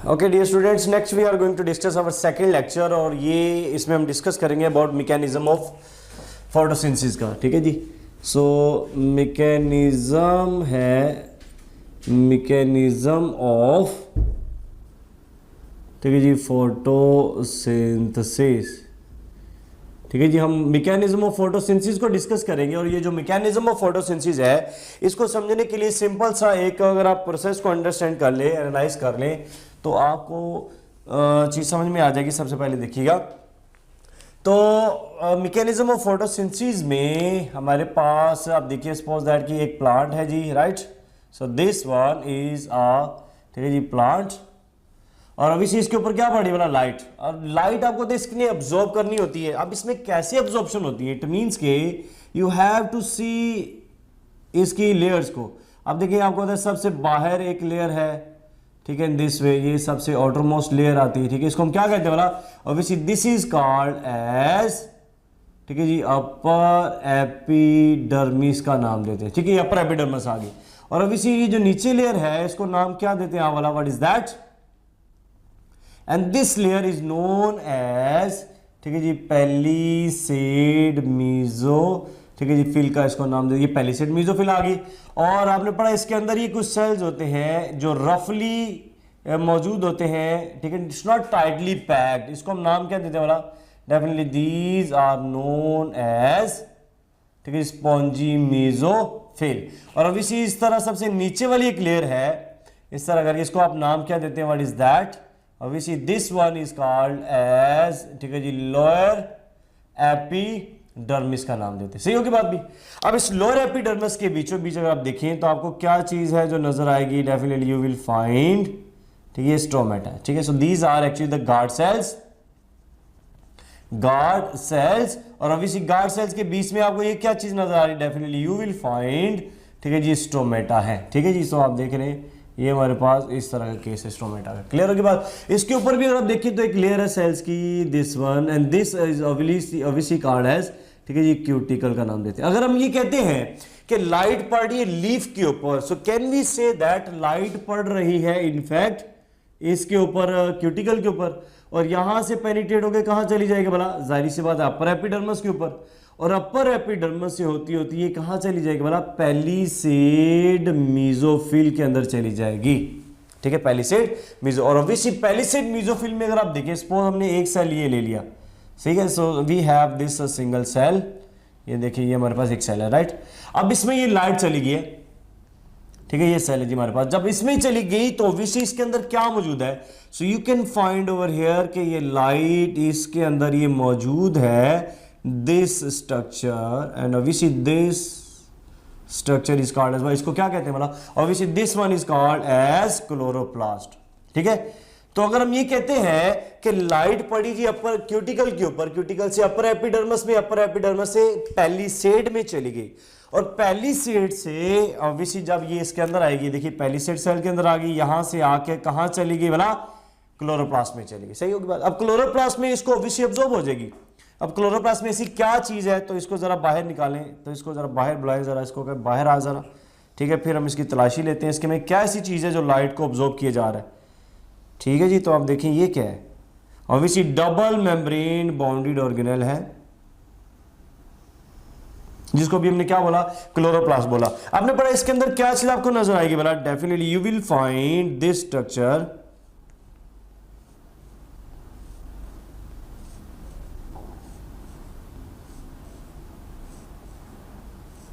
Okay dear students, next we are going to discuss our second lecture और ये इसमें हम डिस्कस करेंगे अबाउट मैकेनिज्म ऑफ फोटोसिंथेसिस का। ठीक है जी। सो मैकेनिज्म है मैकेनिज्म ऑफ, ठीक है जी, फोटोसिंथेसिस। ठीक है जी, हम मैकेनिज्म ऑफ फोटोसिंथेसिस को डिस्कस करेंगे और ये जो मैकेनिज्म ऑफ फोटोसिंथेसिस है इसको समझने के लिए सिंपल सा एक, अगर आप प्रोसेस को अंडरस्टैंड कर ले, एनालाइज कर लें तो आपको चीज़ समझ में आ जाएगी। सबसे पहले देखिएगा, तो मैकेनिज्म ऑफ फोटोसिंथेसिस में हमारे पास आप देखिए, सपोज दैट कि एक प्लांट है जी, right. So this one is a, ठीक है जी, प्लांट, और अभी से इसके ऊपर क्या पड़ी वाला लाइट, और लाइट आपको तो इसके लिए अब्जॉर्ब करनी होती है। अब इसमें कैसे अब्जॉर्प्शन होती है, इट मीन्स के यू हैव टू सी इसकी लेयर्स को। अब देखिए आपको तो सबसे बाहर एक लेयर है, ठीक है, दिस वे, ये सबसे आउटरमोस्ट लेयर आती है। ठीक है, इसको हम क्या कहते हैं वाला, obviously this is called as, ठीक है जी, अपर एपिडर्मिस का नाम देते हैं। ठीक है, अपर एपिडर्मिस आ गई। और ऑब्वियसली ये जो नीचे लेयर है इसको नाम क्या देते हैं वाला, what is that, and this layer is known as, ठीक है जी, पैलिसेड मीजो, ठीक है जी, फिल का इसको नाम दे, ये पैलिसेड मीजोफिल आ गई। और आपने पढ़ा इसके अंदर ये कुछ सेल्स होते हैं जो रफली मौजूद होते हैं, ठीक है, इट्स नॉट टाइटली पैक्ड। इसको हम नाम क्या देते हैं वाला, definitely these are known as, ठीक है, स्पॉन्जी मीजोफिल। और अब इस तरह सबसे नीचे वाली एक लेयर है, इस तरह करके, इसको आप नाम क्या देते हैं, what is that, obviously this one is called as, ठीक है जी, लोअर एपिडर्मिस का नाम देते हैं। सही होगी बात भी। अब इस लोअर एपिडर्मिस के बीचों बीच अगर आप देखें तो आपको क्या चीज है जो नजर आएगी, डेफिनेटली यू विल फाइंड, ठीक है, स्टोमेटा। ठीक है, so these are actually the guard cells, और ऑब्वियसली गार्ड सेल्स के बीच में आपको ये क्या चीज नजर आ रही है, डेफिनेटली यू विल फाइंड, ठीक है जी, स्टोमेटा है। ठीक है जी, सो आप देख रहे हैं ये हमारे पास इस तरह का केस है स्टोमेटा का। क्लियर होगी बात। इसके ऊपर भी अगर आप देखिए तो एक लेयर है सेल्स की, this one, and this is obviously called as, ठीक है जी, क्यूटिकल का नाम देते हैं। अगर हम ये कहते हैं कि लाइट पड़ रही है लीफ के ऊपर, so can we say that light पड़ रही है इनफैक्ट इसके ऊपर, क्यूटिकल के ऊपर, और यहां से पेनिट्रेट होकर कहां चली जाएगी भला, जाहिर सी बात है अपर एपिडर्मिस के ऊपर, और अपर एपिडर्मिस से होती होती है कहां चली जाएगी भला, पैलिसेड मीजोफिल के अंदर चली जाएगी। ठीक है, पैलिसेड मीजो, और ऑब्वियसली पैलिसेड मीजोफिल में अगर आप देखें, सपोज हमने एक सेल ये ले लिया, ठीक है, so we have this single cell, ये देखिए ये हमारे पास एक सेल है, राइट। अब इसमें ये लाइट चली गई है, ठीक है, ये सेल है जी हमारे पास। जब इसमें चली गई तो ऑब्वियसली इसके अंदर क्या मौजूद है, so you can find over here कि ये लाइट इसके अंदर ये मौजूद है, this structure, and obviously this structure is called as, इसको क्या कहते हैं मतलब, obviously this one is called as chloroplast। ठीक है, तो अगर हम ये कहते हैं कि लाइट पड़ी जी अपर क्यूटिकल के ऊपर, क्यूटिकल से अपर एपिडर्मिस में, अपर एपिडर्मिस से पैलिसेड में चली गई, और पैलिसेड से ऑब्वियसली जब ये इसके अंदर आएगी, देखिए पैलिसेड सेल के अंदर आ गई, यहां से आके कहां चली गई भला, क्लोरोप्लास्ट में चली गई। सही होगी बात। अब क्लोरोप्लास्ट में इसको ऑब्वियसली अब्जॉर्ब हो जाएगी। अब क्लोरोप्लास्ट में ऐसी क्या चीज़ है, तो इसको ज़रा बाहर निकालें, तो इसको ज़रा बाहर बुलाएं, ज़रा इसको कहें बाहर आ ज़रा। ठीक है, फिर हम इसकी तलाशी लेते हैं, इसके में क्या ऐसी चीज़ है जो लाइट को ऑब्जॉर्ब किया जा रहा है। ठीक है जी, तो आप देखें ये क्या है, obviously double membrane bounded organelle है, जिसको भी हमने क्या बोला, क्लोरोप्लास्ट बोला। आपने पढ़ा इसके अंदर क्या चीज़ आपको नजर आएगी बोला, definitely you will find this structure,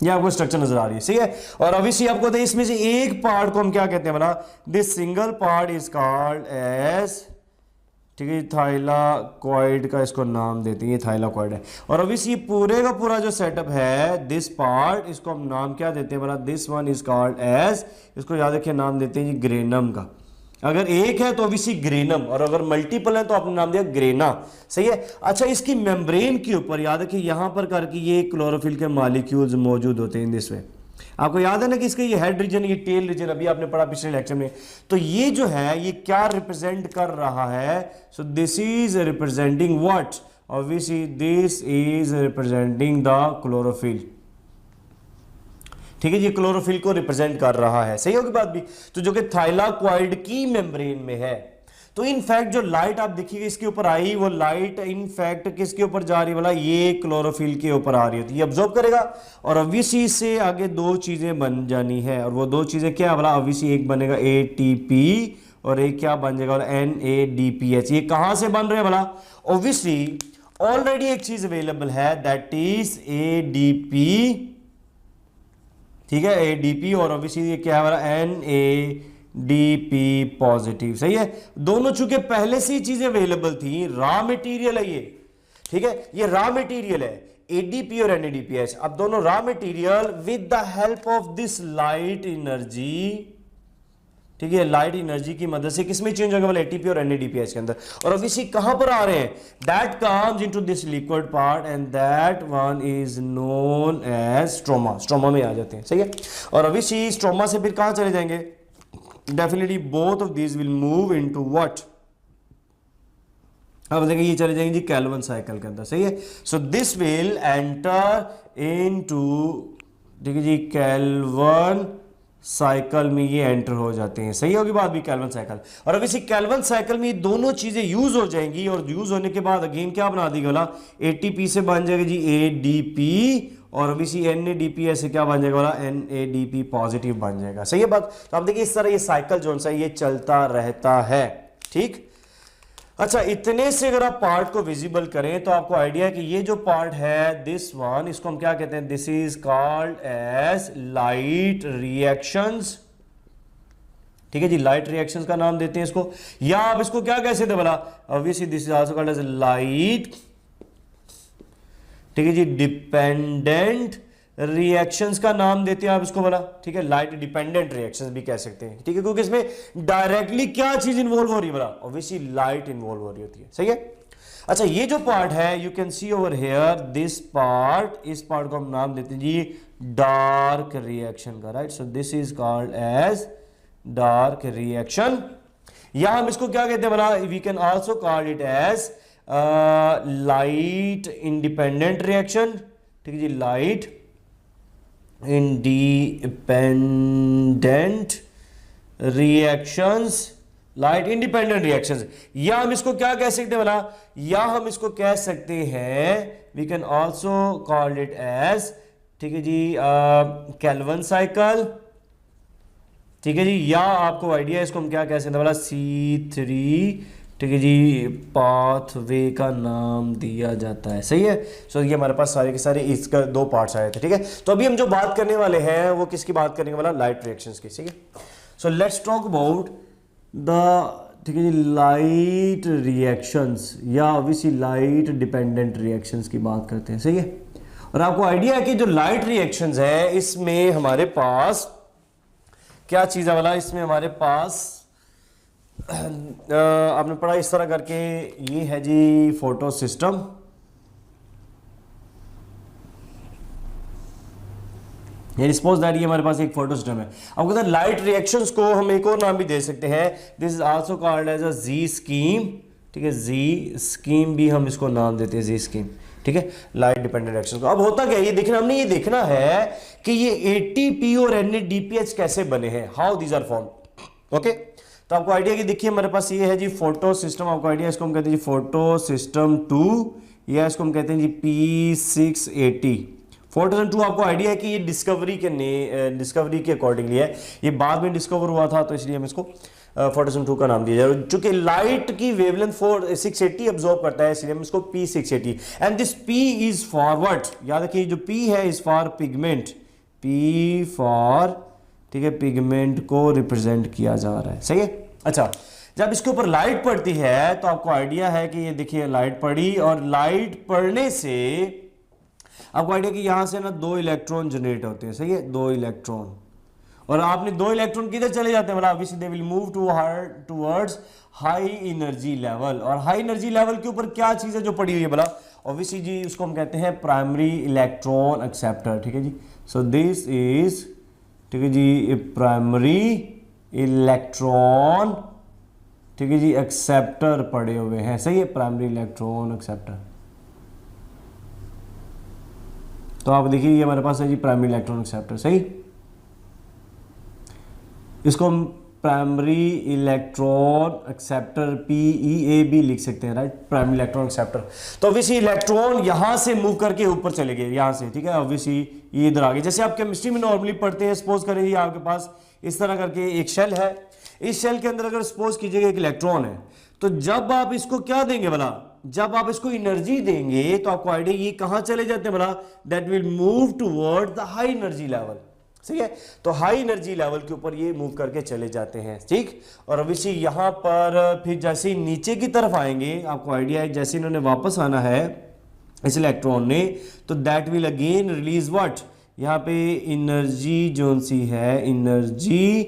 ये आपको स्ट्रक्चर नजर आ रही है। सही है, और ऑब्वियसली आपको तो इसमें से एक पार्ट को हम क्या कहते हैं बोला, this single part is called as, ठीक है, थाइलाकॉइड का इसको नाम देते हैं, ये थाइलाकॉइड है। और ऑब्वियसली पूरे का पूरा जो सेटअप है, दिस पार्ट, इसको हम नाम क्या देते हैं बोला, this one is called as, इसको याद रखिए नाम देते हैं जी ग्रेनम का। अगर एक है तो ऑब्वियसली ग्रेनम, और अगर मल्टीपल है तो आपने नाम दिया ग्रेना। सही है। अच्छा, इसकी मेम्ब्रेन के ऊपर याद रखिए यहां पर करके ये क्लोरोफिल के मॉलिक्यूल्स मौजूद होते हैं दिस वे। आपको याद है ना कि इसका ये हेड रीजन, ये टेल रीजन अभी आपने पढ़ा पिछले लेक्चर में, तो ये जो है ये क्या रिप्रेजेंट कर रहा है, सो this is representing what, obviously this is representing the chlorophyll. ठीक है, ये क्लोरोफिल को रिप्रेजेंट कर रहा है। सही होगी बात भी। तो जो कि थाइलाकॉइड की मेम्ब्रेन में है, तो इनफैक्ट जो लाइट आप देखिएगा इसके ऊपर आई, वो लाइट इनफैक्ट किसके ऊपर जा रही है बोला, ये क्लोरोफिल के ऊपर आ रही होती है, ये ऑब्जॉर्व करेगा और ऑब्वियसली इससे आगे दो चीजें बन जानी है, और वो दो चीजें क्या है बोला, ऑब्वियसली एक बनेगा एटीपी और एक क्या बन जाएगा बोला, NADPH। ये कहां से बन रहे हैं बोला, ऑब्वियसली ऑलरेडी एक चीज अवेलेबल है दैट इज ADP, ठीक है, ADP, और ऑब्वियसली ये क्या है हमारा NADP पॉजिटिव, सही है। दोनों चूंकि पहले से ही चीजें अवेलेबल थी, रॉ मटेरियल है ये, ठीक है, ये रॉ मटेरियल है ADP और NADPH। अब दोनों raw material with the help of this light energy, ठीक है, लाइट एनर्जी की मदद से किसमें चेंज होगा बोला, ATP और NADPH के अंदर, और ऑब्वियसली कहां पर आ रहे हैं, that comes into this liquid part and that one is known as stroma, stroma में आ जाते हैं, सही है। और ऑब्वियसली स्ट्रोमा से फिर कहां चले जाएंगे, definitely both of these will move into what, अब देखिए ये चले जाएंगे जी कैल्विन साइकिल के अंदर, सही है। So this will enter into, ठीक है जी, कैल्विन साइकिल में ये एंटर हो जाते हैं, सही होगी बात भी, कैल्विन साइकिल। और अब इसी कैल्विन साइकिल में ये दोनों चीजें यूज हो जाएंगी, और यूज होने के बाद अगेन क्या बना दी बोला, ATP से बन जाएगा जी ADP, और अब इसी NADPH से क्या बन जाएगा बोला, NADP पॉजिटिव बन जाएगा, सही है बात। तो आप देखिए इस तरह ये साइकिल जो सा ये चलता रहता है, ठीक। अच्छा, इतने से अगर आप पार्ट को विजिबल करें तो आपको आइडिया है कि ये जो पार्ट है दिस वन, इसको हम क्या कहते हैं, this is called as light reactions, ठीक है जी, लाइट रिएक्शंस का नाम देते हैं इसको, या आप इसको क्या कह सकते हैं बोला, obviously this is also called as light, ठीक है जी, डिपेंडेंट रिएक्शंस का नाम देते हैं आप इसको बोला, ठीक है, लाइट डिपेंडेंट रिएक्शंस भी कह सकते हैं, ठीक है, क्योंकि इसमें डायरेक्टली क्या चीज इन्वॉल्व हो रही है बोला, ऑब्वियसली लाइट इन्वॉल्व हो रही होती है, सही है। अच्छा, ये जो पार्ट है you can see over here this part, इस पार्ट को हम नाम देते हैं जी डार्क रिएक्शन का, right. So this is called as dark reaction, या हम इसको क्या कहते हैं बोला, we can also call it as light independent reaction, ठीक है जी, light independent reactions, light independent reactions, या हम इसको क्या कह सकते हैं बोला, या हम इसको कह सकते हैं, we can also call it as, ठीक है जी, कैल्विन साइकिल, ठीक है जी, या आपको आइडिया इसको हम क्या कह सकते हैं बोला, C3, ठीक है जी, पाथवे का नाम दिया जाता है, सही है। सो ये हमारे पास सारे के सारे इसका दो पार्ट्स आए थे, ठीक है। तो अभी हम जो बात करने वाले हैं वो किसकी बात करने वाला, लाइट रिएक्शंस की, ठीक है। So let's talk about the, ठीक है जी, लाइट रिएक्शंस, या ऑब्वियसली लाइट डिपेंडेंट रिएक्शंस की बात करते हैं, सही है। और आपको आइडिया है कि जो लाइट रिएक्शंस है इसमें हमारे पास क्या चीज़ है वाला, इसमें हमारे पास आपने पढ़ा इस तरह करके, ये है जी फोटो सिस्टम, ये सपोज दैट ये हमारे पास एक फोटो सिस्टम है। अब कहते हैं लाइट रिएक्शंस को हम एक और नाम भी दे सकते हैं, this is also called as a Z scheme, ठीक है, जी स्कीम भी हम इसको नाम देते हैं, जी स्कीम, ठीक है, लाइट डिपेंडेंट रिएक्शन को। अब होता क्या है, ये देखना, हमने ये देखना है कि ये ATP और NADPH कैसे बने हैं, how these are form, okay. तो आपको आइडिया कि देखिए हमारे पास ये है जी फोटो सिस्टम, आपको आइडिया, इसको हम कहते हैं जी फोटो सिस्टम 2, या इसको हम कहते हैं जी P680। फोटो सिस्टम 2 आपको आइडिया है कि ये डिस्कवरी के अकॉर्डिंगली है, ये बाद में डिस्कवर हुआ था, तो इसलिए हम इसको फोटो सिस्टम 2 का नाम दिया जाए। चूंकि लाइट की वेवलेंथ 680 अब्जॉर्ब करता है, इसलिए हम इसको P680, and this P is forward, याद रखिए जो P है is for pigment, P for, ठीक है, पिगमेंट को रिप्रेजेंट किया जा रहा है, सही है। अच्छा, जब इसके ऊपर लाइट पड़ती है तो आपको आइडिया है कि ये देखिए लाइट पड़ी, और लाइट पड़ने से आपको आइडिया कि यहां से ना 2 इलेक्ट्रॉन जनरेट होते हैं, सही है, 2 इलेक्ट्रॉन, और आपने 2 इलेक्ट्रॉन किधर चले जाते हैं, मतलब obviously they will move towards high energy level, और हाई एनर्जी लेवल के ऊपर क्या चीज है जो पड़ी हुई है, बोला ऑब्वियसली जी उसको हम कहते हैं प्राइमरी इलेक्ट्रॉन एक्सेप्टर, ठीक है जी। सो दिस इज, ठीक है जी, प्राइमरी इलेक्ट्रॉन, ठीक है जी, एक्सेप्टर पड़े हुए हैं, सही है, प्राइमरी इलेक्ट्रॉन एक्सेप्टर। तो आप देखिए ये हमारे पास है जी प्राइमरी इलेक्ट्रॉन एक्सेप्टर, सही। इसको हम प्राइमरी इलेक्ट्रॉन एक्सेप्टर PEAB लिख सकते हैं, राइट, प्राइमरी इलेक्ट्रॉन एक्सेप्टर। तो ऑब्वियसली इलेक्ट्रॉन यहां से मूव करके ऊपर चले गए यहां से, ठीक है, ऑब्वियसली ये इधर आ गए। जैसे आप केमिस्ट्री में नॉर्मली पढ़ते हैं, सपोज करें आपके पास इस तरह करके एक शेल है, इस शेल के अंदर अगर सपोज कीजिएगा एक इलेक्ट्रॉन है, तो जब आप इसको क्या देंगे भला, जब आप इसको एनर्जी देंगे तो आपको आइडिया ये कहां चले जाते हैं भला, that will move toward the high energy level, सही है। तो हाई एनर्जी लेवल के ऊपर ये मूव करके चले जाते हैं, ठीक। और अभी यहां पर फिर जैसे ही नीचे की तरफ आएंगे, आपको आइडिया है जैसे इन्होंने वापस आना है इस इलेक्ट्रॉन ने, तो that will again release what, यहाँ पे एनर्जी जो सी है, एनर्जी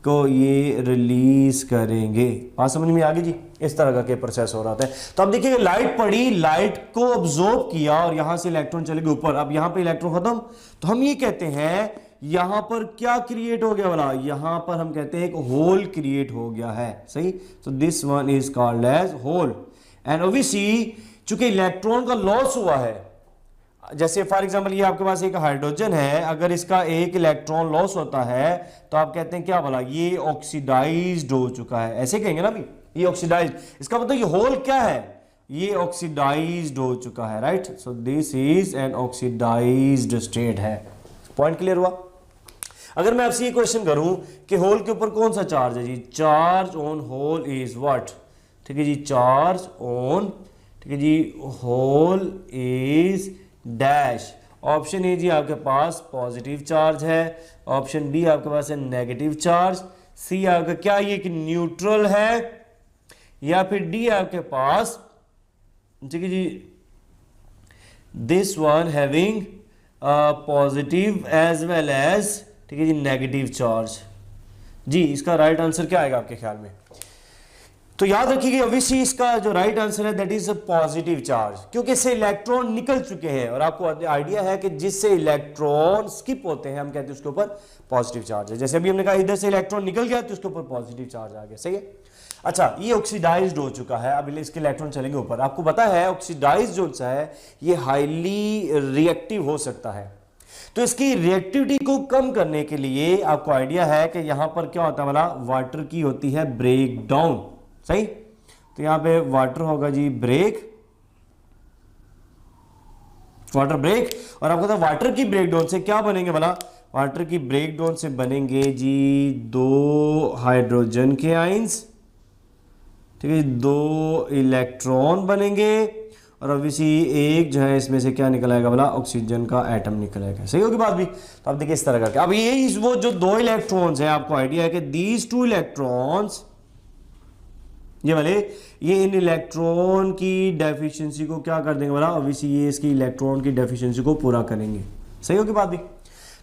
को ये रिलीज करेंगे। बात समझ में आ गई जी, इस तरह का प्रोसेस हो रहा था। तो अब देखिए लाइट पड़ी, लाइट को ऑब्जॉर्ब किया और यहां से इलेक्ट्रॉन चले गए ऊपर। अब यहां पे इलेक्ट्रॉन खत्म, तो हम ये कहते हैं यहां पर क्या क्रिएट हो गया वाला, यहां पर हम कहते हैं एक होल क्रिएट हो गया है, सही। तो this one is called as hole. And obviously चूंकि इलेक्ट्रॉन का लॉस हुआ है, जैसे फॉर एग्जांपल ये आपके पास एक हाइड्रोजन है, अगर इसका एक इलेक्ट्रॉन लॉस होता है तो आप कहते हैं क्या बोला, ये ऑक्सीडाइज्ड हो चुका है, ऐसे कहेंगे ना भी, ये ऑक्सीडाइज्ड, इसका मतलब ये होल क्या है, ये ऑक्सीडाइज्ड हो चुका है, right. So this is an oxidised state है। पॉइंट क्लियर हुआ। अगर मैं आपसे ये क्वेश्चन करूं कि होल के ऊपर कौन सा चार्ज है जी, charge on hole is what, ठीक है जी, चार्ज ऑन, ठीक है जी, hole is dash. Option A जी आपके पास पॉजिटिव चार्ज है, ऑप्शन बी आपके पास है नेगेटिव चार्ज, सी आपका क्या ये कि न्यूट्रल है, या फिर डी आपके पास, ठीक है जी, this one having positive as well as, ठीक है जी, नेगेटिव चार्ज। जी इसका राइट आंसर क्या आएगा आपके ख्याल में? तो याद रखिएगा ऑब्वियसली इसका जो राइट आंसर है that is a positive charge, क्योंकि इससे इलेक्ट्रॉन निकल चुके हैं और आपको आइडिया है कि जिससे इलेक्ट्रॉन स्किप होते हैं हम कहते हैं उसके ऊपर पॉजिटिव चार्ज है। जैसे अभी हमने कहा इधर से इलेक्ट्रॉन निकल गया तो उसके ऊपर पॉजिटिव चार्ज आ गया, सही है। अच्छा ये ऑक्सीडाइज्ड हो चुका है, अब इसके इलेक्ट्रॉन चलेंगे ऊपर। आपको पता है ऑक्सीडाइज्ड जो है ये हाईली रिएक्टिव हो सकता है, तो इसकी रिएक्टिविटी को कम करने के लिए आपको आइडिया है कि यहां पर क्या होता है वाला, वाटर की होती है ब्रेक डाउन, सही। तो यहां पे वाटर होगा जी ब्रेक, वाटर ब्रेक, और आपको पता है वाटर की ब्रेकडाउन से क्या बनेंगे वाला, वाटर की ब्रेकडाउन से बनेंगे जी दो हाइड्रोजन के आइंस, ठीक है, दो इलेक्ट्रॉन बनेंगे, और ऑब्वियसली एक जो है इसमें से क्या निकल आएगा वाला, ऑक्सीजन का एटम निकल आएगा, सही होगी बात भी। तो आप देखिए इस तरह करके अब ये वो जो दो इलेक्ट्रॉन्स हैं आपको आइडिया है कि दीज टू इलेक्ट्रॉन्स, ये वाले, ये इन इलेक्ट्रॉन की डेफिशिएंसी को क्या कर देंगे वाला, ऑब्वियसली ये इसकी इलेक्ट्रॉन की डेफिशिएंसी को पूरा करेंगे, सही होगी बात भी।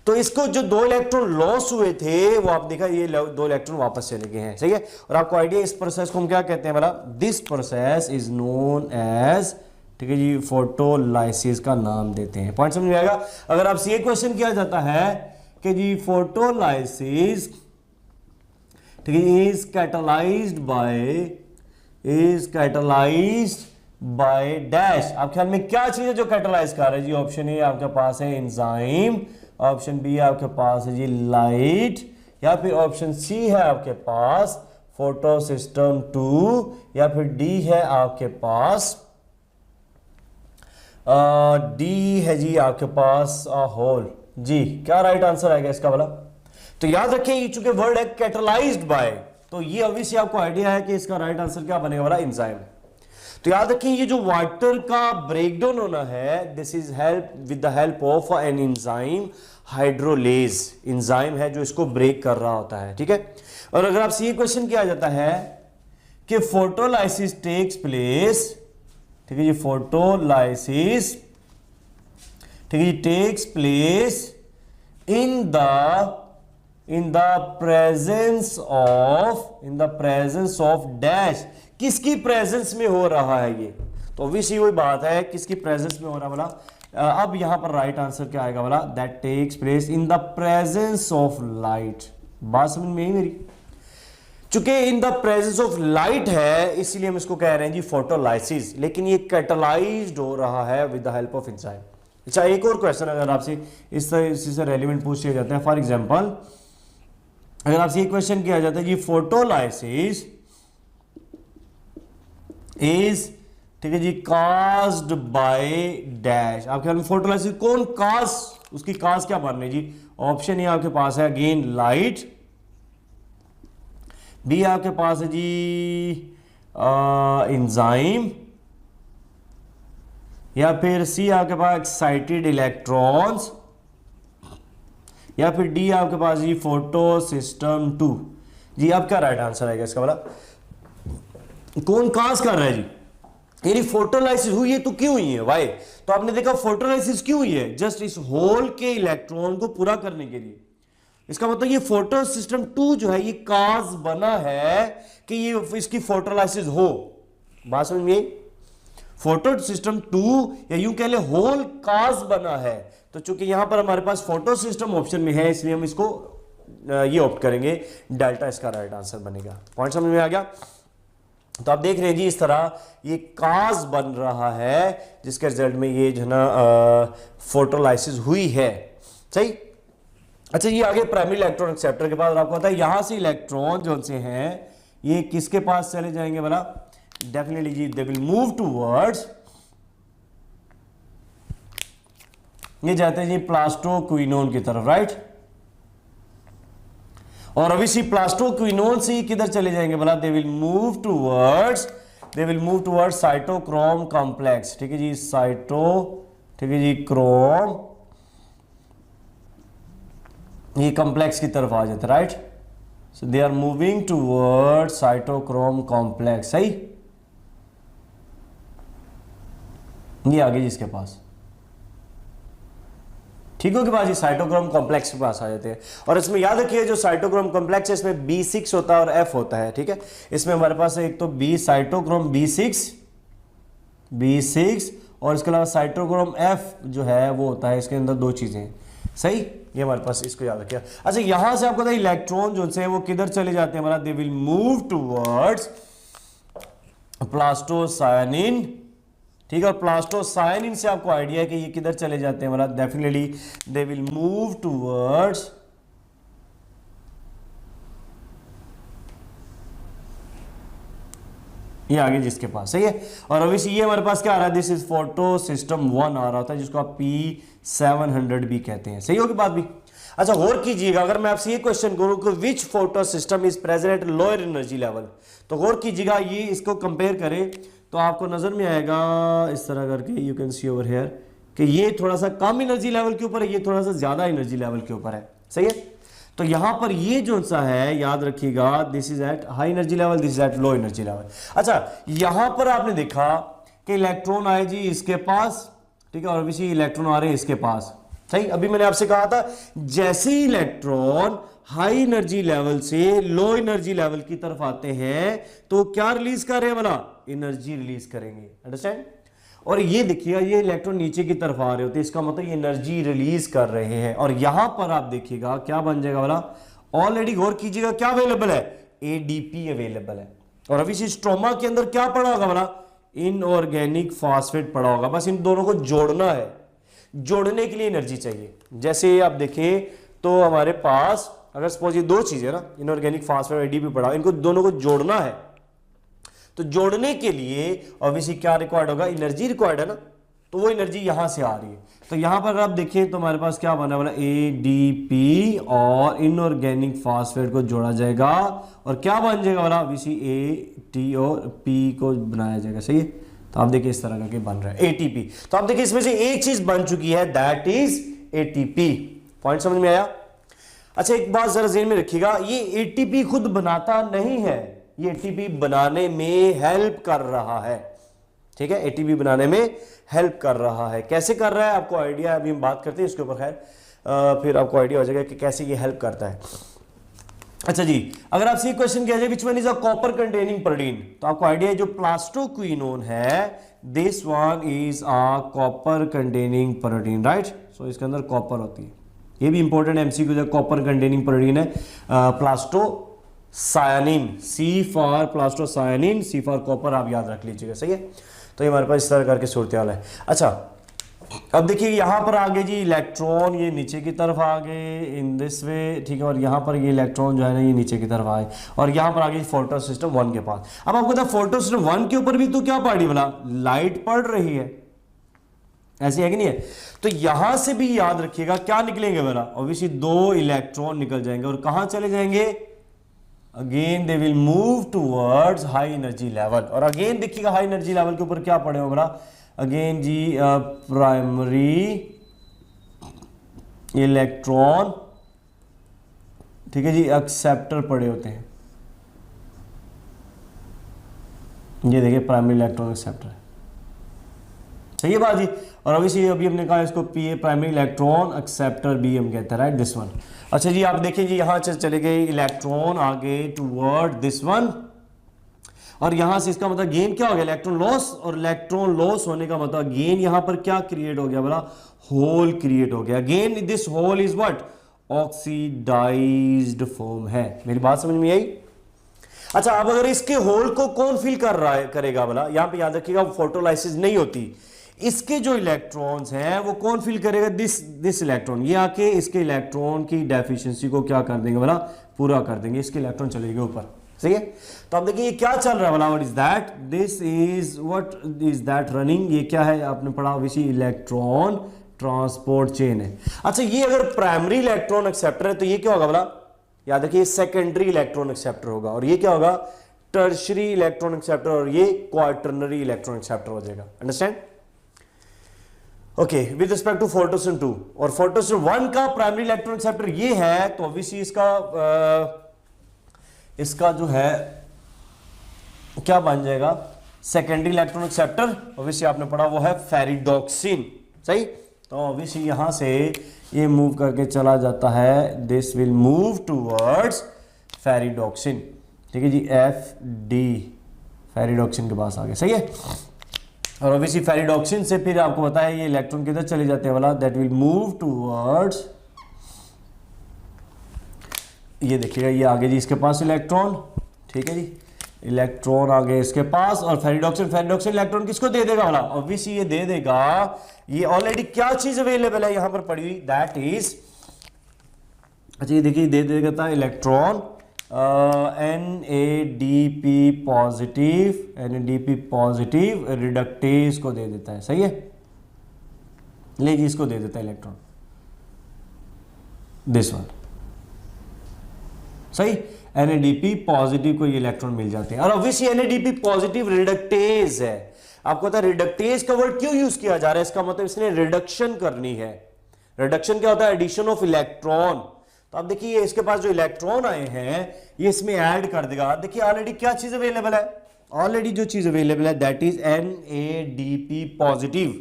तो इसको जो दो इलेक्ट्रॉन लॉस हुए थे वो आप देखा ये दो इलेक्ट्रॉन वापस चले गए हैं, सही है। और आपको आइडिया इस प्रोसेस को हम क्या कहते हैं वाला, this process is known as, ठीक है जी, फोटोलाइसिस का नाम देते हैं। पॉइंट समझ में आएगा। अगर आपसे ये क्वेश्चन किया जाता है कि जी फोटोलाइसिस, ठीक है, इज कैटलाइज्ड बाय डैश, आप ख्याल में क्या चीज है जो कैटलाइज कर रहा है जी? ऑप्शन ए आपके पास है एंजाइम, ऑप्शन बी आपके पास है जी लाइट, या फिर ऑप्शन सी है आपके पास फोटो सिस्टम 2, या फिर डी है आपके पास डी है जी आपके पास होल। जी क्या राइट आंसर आएगा इसका वाला? तो याद रखें ये चूंकि वर्ड है कैटलाइज्ड बाय, तो ये ऑब्वियसली आपको आइडिया है कि इसका राइट आंसर क्या बनेगा वाला, एंजाइम। तो याद रखें ये जो वाटर का ब्रेकडाउन होना है, this is help with the help of an enzyme hydrolase, enzyme है जो इसको ब्रेक कर रहा होता है, ठीक है। और अगर आपसे ये क्वेश्चन किया जाता है कि फोटोलाइसिस टेक्स प्लेस, ठीक है जी, फोटोलाइसिस, ठीक है जी, takes place in the presence of dash, किसकी प्रेजेंस में हो रहा है ये? तो ऑब्वियसली वही बात है किसकी प्रेजेंस में हो रहा वाला। अब यहां पर राइट आंसर क्या आएगा वाला, that takes place in the presence of light. बात समझ में आई मेरी? चूंकि in the presence of light है इसलिए हम इसको कह रहे हैं जी फोटोलाइसिस, लेकिन ये कैटलाइज्ड हो रहा है with the help of enzyme. अच्छा एक और क्वेश्चन अगर आपसे इसी से रेलिवेंट पूछ लिया जाता है, फॉर एग्जांपल अगर आपसे ये क्वेश्चन किया जाता है जी फोटोलाइसिस इज, ठीक है जी, कास्ड बाय डैश, आपके फोटोलाइसिस कौन काज, उसकी काज क्या मान रहे जी? ऑप्शन ये आपके पास है अगेन लाइट, बी आपके पास है जी एंजाइम, या फिर सी आपके पास एक्साइटेड इलेक्ट्रॉन्स, या फिर डी आपके पास जी फोटो सिस्टम 2। जी आप क्या राइट आंसर आएगा इसका वाला? कौन काज कर रहा है जी? यानी फोटोलाइसिस हुई है तो क्यों हुई है? वाई? तो आपने देखा फोटोलाइसिस क्यों हुई है? जस्ट इस होल के इलेक्ट्रॉन को पूरा करने के लिए। इसका मतलब ये फोटो सिस्टम 2 जो है ये काज बना है कि ये इसकी फोटोलाइसिस हो। बात समझ में? फोटो सिस्टम 2 या यूं कह ले होल काज बना है। तो चूंकि यहां पर हमारे पास फोटो सिस्टम ऑप्शन में है इसलिए हम इसको ये ऑप्ट करेंगे, डेल्टा इसका राइट आंसर बनेगा। पॉइंट समझ में आ गया? तो आप देख रहे हैं जी इस तरह ये काज बन रहा है जिसके रिजल्ट में ये जो ना फोटोलाइसिस हुई है। सही। अच्छा ये आगे प्राइमरी इलेक्ट्रॉन एक्सेप्टर के पास आपको पता है यहां से इलेक्ट्रॉन जो से हैं ये किसके पास चले जाएंगे बोला? डेफिनेटली जी दे विल मूव टूवर्ड्स, ये जाते हैं जी प्लास्टोक्विनोन की तरफ, राइट। और अभी सी प्लास्टोक्विनोन से किधर चले जाएंगे बोला? दे will move towards cytochrome complex, ठीक है जी, ठीक है जी क्रोम, ये कॉम्प्लेक्स की तरफ आ जाते, right. So they are moving towards cytochrome complex. सही। ये आगे जिसके पास, ठीक हो कि बाजी, साइटोक्रोम कॉम्प्लेक्स के पास आ जाते हैं। और इसमें याद रखिए जो साइटोक्रोम कॉम्प्लेक्स है इसमें B6 होता है और F होता है, ठीक है। इसमें हमारे पास एक तो साइटोक्रोम B6 और इसके अलावा साइटोक्रोम F जो है वो होता है, इसके अंदर दो चीजें। सही। ये हमारे पास, इसको याद रखिए। अच्छा यहां से आपको पता है इलेक्ट्रॉन जो है वो किधर चले जाते हैं हमारा? दे विल मूव टूवर्ड्स प्लास्टोसायनिन, ठीक है। और प्लास्टोसायनिन से आपको आइडिया है कि ये किधर चले जाते हैं हमारा? Definitely they will move towards ये आगे जिसके पास। सही है। और अभी ये हमारे पास क्या आ रहा है? दिस इज फोटो सिस्टम 1 आ रहा होता है जिसको आप P700 भी कहते हैं। सही होगी बात भी। अच्छा गौर कीजिएगा अगर मैं आपसे ये क्वेश्चन करूं कि which photo system is present at lower energy level, तो गौर कीजिएगा ये इसको कंपेयर करें तो आपको नजर में आएगा इस तरह करके, you can see over here कि ये थोड़ा सा कम एनर्जी लेवल के ऊपर है, ये थोड़ा सा ज्यादा एनर्जी लेवल के ऊपर है। सही है। तो यहां पर ये जो सा है याद रखिएगा this is at high energy level, this is at low energy level. अच्छा यहां पर आपने देखा कि इलेक्ट्रॉन आए जी इसके पास, ठीक है, और अभी इलेक्ट्रॉन आ रहे हैं इसके पास। सही। अभी मैंने आपसे कहा था जैसे ही इलेक्ट्रॉन हाई एनर्जी लेवल से लो एनर्जी लेवल की तरफ आते हैं तो क्या रिलीज कर रहे हैं बोला? एनर्जी रिलीज करेंगे। अंडरस्टैंड। और ये देखिएगा ये इलेक्ट्रॉन नीचे की तरफ आ रहे होते हैं, इसका मतलब ये एनर्जी रिलीज कर रहे हैं। और यहां पर आप देखिएगा क्या बन जाएगा बोला? ऑलरेडी गौर कीजिएगा क्या अवेलेबल है? ADP अवेलेबल है। और अभी स्ट्रोमा के अंदर क्या पड़ा होगा बोला? इनऑर्गेनिक फॉस्फेट पड़ा होगा। बस इन दोनों को जोड़ना है। जोड़ने के लिए एनर्जी चाहिए। जैसे आप देखें तो हमारे पास अगर सपोज ये दो चीजें ना, इनऑर्गेनिक फॉस्फेट ADP पड़ा, इनको दोनों को जोड़ना है। तो जोड़ने के लिए ऑब्वियसली क्या रिक्वायर्ड होगा? एनर्जी रिक्वायर्ड है ना। तो वो एनर्जी यहां से आ रही है। तो यहां पर अगर आप देखें तो हमारे पास क्या बना? ADP और इनऑर्गेनिक फॉस्फेट को जोड़ा जाएगा और क्या बन जाएगा बोला? ऑब्वियसली AT और P को बनाया जाएगा। सही है। तो आप देखिए इस तरह करके बन रहा है ATP। तो आप देखिए इसमें से एक चीज बन चुकी है, दैट इज ATP। पॉइंट समझ में आया? अच्छा एक बात जरा ज़हन में रखिएगा, ये ATP खुद बनाता नहीं है, ये ATP बनाने में हेल्प कर रहा है। ठीक है। ATP बनाने में हेल्प कर रहा है। कैसे कर रहा है आपको आइडिया, अभी हम बात करते हैं इसके ऊपर, खैर फिर आपको आइडिया हो जाएगा कि कैसे ये हेल्प करता है। अच्छा जी अगर आपसे ये क्वेश्चन किया जाए which one is a copper containing protein, तो आपको आइडिया है जो प्लास्टोक्विनोन है this one is a copper containing protein, right. So इसके अंदर कॉपर होती है। ये भी इंपॉर्टेंट MCQ जो कॉपर कंटेनिंग प्रोटीन है plastocyanin, C for plastocyanin, C for copper, आप याद रख लीजिएगा। सही है। तो ये हमारे पास इस तरह करके सूरत हाल है। अच्छा अब देखिए यहाँ पर आगे जी इलेक्ट्रॉन ये नीचे की तरफ आ गए इन दिस वे, ठीक है, और यहाँ पर ये इलेक्ट्रॉन जो है ना ये नीचे की तरफ आए, और यहाँ पर आगे फोटो सिस्टम 1 के पास। अब आपको पता फोटो सिस्टम 1 के ऊपर भी तो क्या पड़ रही बोला, लाइट पड़ रही है, ऐसी है कि नहीं है। तो यहां से भी याद रखिएगा क्या निकलेंगे बोला, ऑब्वियसली 2 इलेक्ट्रॉन निकल जाएंगे और कहां चले जाएंगे, again they will move towards high energy level. और अगेन देखिएगा हाई एनर्जी लेवल के ऊपर क्या पड़े हो बोला, अगेन जी प्राइमरी इलेक्ट्रॉन, ठीक है जी, एक्सेप्टर पड़े होते हैं, ये देखिए प्राइमरी इलेक्ट्रॉन एक्सेप्टर, सही है बात जी। और अभी हमने कहा इसको पी प्राइमरी इलेक्ट्रॉन एक्सेप्टर बी हम कहते हैं, राइट, दिस वन। अच्छा जी आप देखें जी यहां से चले गए इलेक्ट्रॉन आगे टूवर्ड दिस वन, और यहां से इसका मतलब गेन क्या हो गया, इलेक्ट्रॉन लॉस, और इलेक्ट्रॉन लॉस होने का मतलब गेन यहां पर क्या क्रिएट हो गया बोला, होल क्रिएट हो गया। Again this hole is what, oxidised form है। मेरी बात समझ में आई। अच्छा अब अगर इसके होल को कौन फिल कर रहा है, करेगा बोला, यहां पे याद रखिएगा फोटोलाइसिस नहीं होती, इसके जो इलेक्ट्रॉन्स हैं वो कौन फिल करेगा, दिस इलेक्ट्रॉन, ये आके इसके इलेक्ट्रॉन की डेफिशिएंसी को क्या कर देंगे बोला, पूरा कर देंगे, इसके इलेक्ट्रॉन चलेंगे ऊपर, सही है। तो आप देखिए ये क्या चल रहा है बोला, what is that, this is what is that running, ये क्या है आपने पढ़ा ऑब्वियसली इलेक्ट्रॉन ट्रांसपोर्ट चेन है। अच्छा ये अगर प्राइमरी इलेक्ट्रॉन एक्सेप्टर है तो ये क्या होगा बोला, याद रखिए सेकेंडरी इलेक्ट्रॉन एक्सेप्टर होगा, और ये क्या होगा, टर्शरी इलेक्ट्रॉन एक्सेप्टर, और ये क्वार्टरनरी इलेक्ट्रॉन एक्सेप्टर हो जाएगा। Understand, okay. With respect to photosystem 2 और फोटोसिन 1 का प्राइमरी इलेक्ट्रॉन एक्सेप्टर ये है, तो ऑब्वियसली इसका जो है क्या बन जाएगा, सेकेंडरी इलेक्ट्रॉन एक्सेप्टर, ऑब्वियसली आपने पढ़ा वो है फेरिडोक्सिन, सही। तो ऑब्वियसली यहां से ये मूव करके चला जाता है, this will move towards ferredoxin, ठीक है जी, FD फेरिडोक्सिन के पास आ गए, सही है। और ऑब्वियसली फेरिडोक्सिन से फिर आपको पता है ये इलेक्ट्रॉन किधर चले जाते हैं वाला, दैट विल मूव टूवर्ड्स, ये देखिएगा ये आगे जी इसके पास इलेक्ट्रॉन, ठीक है जी, इलेक्ट्रॉन आगे इसके पास, और फेरिडोक्सिन इलेक्ट्रॉन किसको दे देगा वाला, ऑब्वियसली ये दे देगा, ये ऑलरेडी क्या चीज अवेलेबल है यहां पर पड़ी हुई, दैट इज, अच्छा ये देखिए दे देगा इलेक्ट्रॉन NADP पॉजिटिव रिडक्टेज को दे देता है, सही है, ले जी इसको दे देता है इलेक्ट्रॉन, दिस वन, सही। NADP पॉजिटिव को ये इलेक्ट्रॉन मिल जाते हैं, और ऑब्वियसली NADP पॉजिटिव रिडक्टेज है। आपको पता है रिडक्टेज का वर्ड क्यों यूज किया जा रहा है, इसका मतलब इसने रिडक्शन करनी है। रिडक्शन क्या होता है, एडिशन ऑफ इलेक्ट्रॉन। तो आप देखिए इसके पास जो इलेक्ट्रॉन आए हैं ये इसमें ऐड कर देगा। देखिए ऑलरेडी क्या चीज अवेलेबल है, ऑलरेडी जो चीज अवेलेबल है दैट इज NADP पॉजिटिव,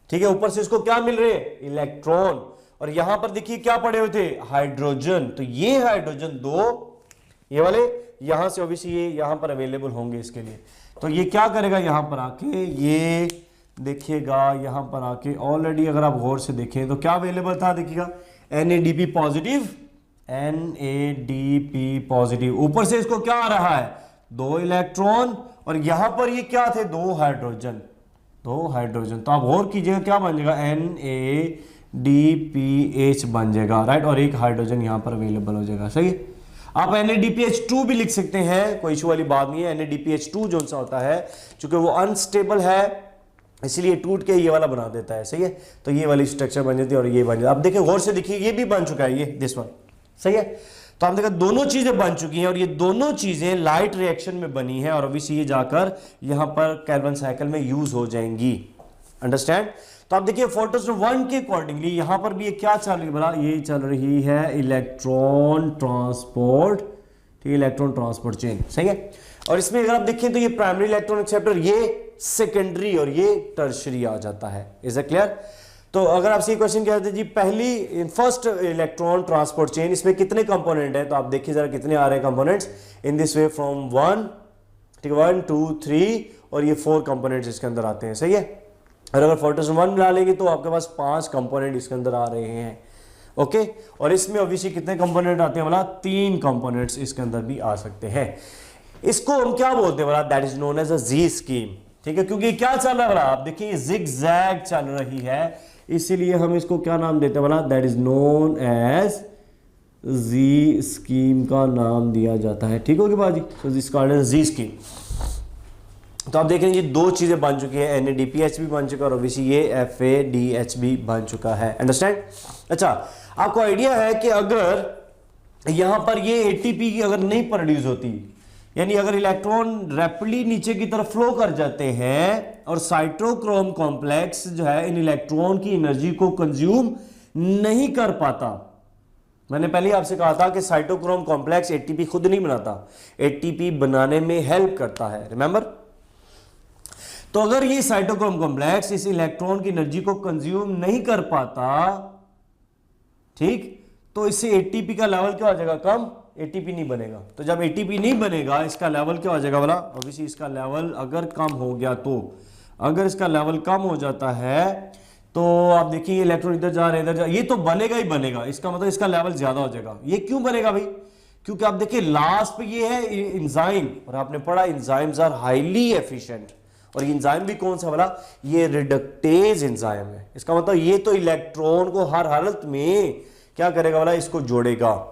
ठीक है। ऊपर से इसको क्या मिल रहे हैं, इलेक्ट्रॉन, और यहां पर देखिए क्या पड़े हुए थे, हाइड्रोजन। तो ये हाइड्रोजन 2 ये वाले यहां से ऑब्वियसली ये यहां पर अवेलेबल होंगे इसके लिए। तो ये क्या करेगा यहां पर आके, ये देखिएगा यहां पर आके ऑलरेडी अगर आप गौर से देखें तो क्या अवेलेबल था, देखिएगा NADP पॉजिटिव, ऊपर से इसको क्या आ रहा है, 2 इलेक्ट्रॉन, और यहां पर ये क्या थे, 2 हाइड्रोजन। तो आप गौर कीजिएगा क्या बन जाएगा, NADPH बन जाएगा, राइट, और एक हाइड्रोजन यहां पर अवेलेबल हो जाएगा, सही है। आप NADPH2 भी लिख सकते हैं, कोई इशू वाली बात नहीं है। NADPH2 जो सा होता है चूंकि वो अनस्टेबल है इसलिए टूट के ये वाला बना देता है, सही है। तो ये वाली स्ट्रक्चर बन जाती है और ये बन जाता है। आप देखिए गौर से देखिए ये भी बन चुका है, ये दिस वन, सही है। तो आपने देखा दोनों चीजें बन चुकी हैं, और ये दोनों चीजें लाइट रिएक्शन में बनी है, और ऑब्वियसली ये जाकर यहां पर कार्बन साइकिल में यूज हो जाएंगी। अंडरस्टैंड। तो आप देखिए फोटोसिन 1 के अकॉर्डिंगली यहां पर भी ये क्या चल रही है बड़ा, ये चल रही है इलेक्ट्रॉन ट्रांसपोर्ट, ठीक है, इलेक्ट्रॉन ट्रांसपोर्ट चेन, सही है। और इसमें अगर आप देखें तो ये प्राइमरी इलेक्ट्रॉन एक्सेप्टर, ये सेकेंडरी और ये टर्शरी आ जाता है। Is it clear. तो अगर आपसे ये क्वेश्चन कहते हैं जी पहली फर्स्ट इलेक्ट्रॉन ट्रांसपोर्ट चेन, इसमें कितने कंपोनेंट है, तो आप देखिए जरा कितने आ रहे हैं components in this way from 1, ठीक है, 1 2 3, और ये 4 कंपोनेंट्स इसके अंदर आते हैं, सही है। और अगर फोटोसिन 1 मिला लेंगे तो आपके पास 5 कंपोनेंट इसके अंदर आ रहे हैं, ओके। और इसमें ऑब्वियसली कितने कंपोनेंट आते हैं बोला, 3 कंपोनेंट्स इसके अंदर भी आ सकते हैं। इसको हम क्या बोलते हैं बोला, that is known as a Z scheme, ठीक है, क्योंकि क्या चल रहा है बोला, आप देखिए जिग जैग चल रही है, इसीलिए हम इसको क्या नाम देते हैं बोला, that is known as Z scheme का नाम दिया जाता है। ठीक होगी बाजी, so this called as Z scheme. तो आप देख रहे हैं ये दो चीजें बन चुकी है, NADPH भी बन चुका है और OBC ये FADH भी बन चुका है। अंडरस्टैंड? अच्छा, आपको आइडिया है कि अगर यहां पर ये ATP की अगर नहीं प्रोड्यूस होती, यानी अगर इलेक्ट्रॉन रैपिडली नीचे की तरफ फ्लो कर जाते हैं और साइटोक्रोम कॉम्प्लेक्स जो है इन इलेक्ट्रॉन की एनर्जी को कंज्यूम नहीं कर पाता। मैंने पहले आपसे कहा था कि साइटोक्रोम कॉम्प्लेक्स ATP खुद नहीं बनाता, ATP बनाने में हेल्प करता है, रिमेंबर? तो अगर ये साइटोक्रोम कॉम्प्लेक्स इस इलेक्ट्रॉन की एनर्जी को कंज्यूम नहीं कर पाता, ठीक, तो इससे ATP का लेवल क्या हो जाएगा, कम, ATP नहीं बनेगा। तो जब ATP नहीं बनेगा इसका लेवल क्या हो जाएगा बोला, ऑब्वियसली इसका लेवल अगर कम हो गया तो, अगर इसका लेवल कम हो जाता है तो आप देखिए इलेक्ट्रॉन इधर जा रहे इधर जा, ये तो बनेगा ही बनेगा, इसका मतलब इसका लेवल ज्यादा हो जाएगा। ये क्यों बनेगा भाई? क्योंकि आप देखिए लास्ट पे ये है एंजाइम, और आपने पढ़ा एंजाइम्स आर हाईली एफिशिएंट, और ये एंजाइम भी कौन सा वाला, ये रिडक्टेज एंजाइम है। इसका मतलब ये तो इलेक्ट्रॉन को हर हालत में क्या करेगा वाला, इसको जोड़ेगा।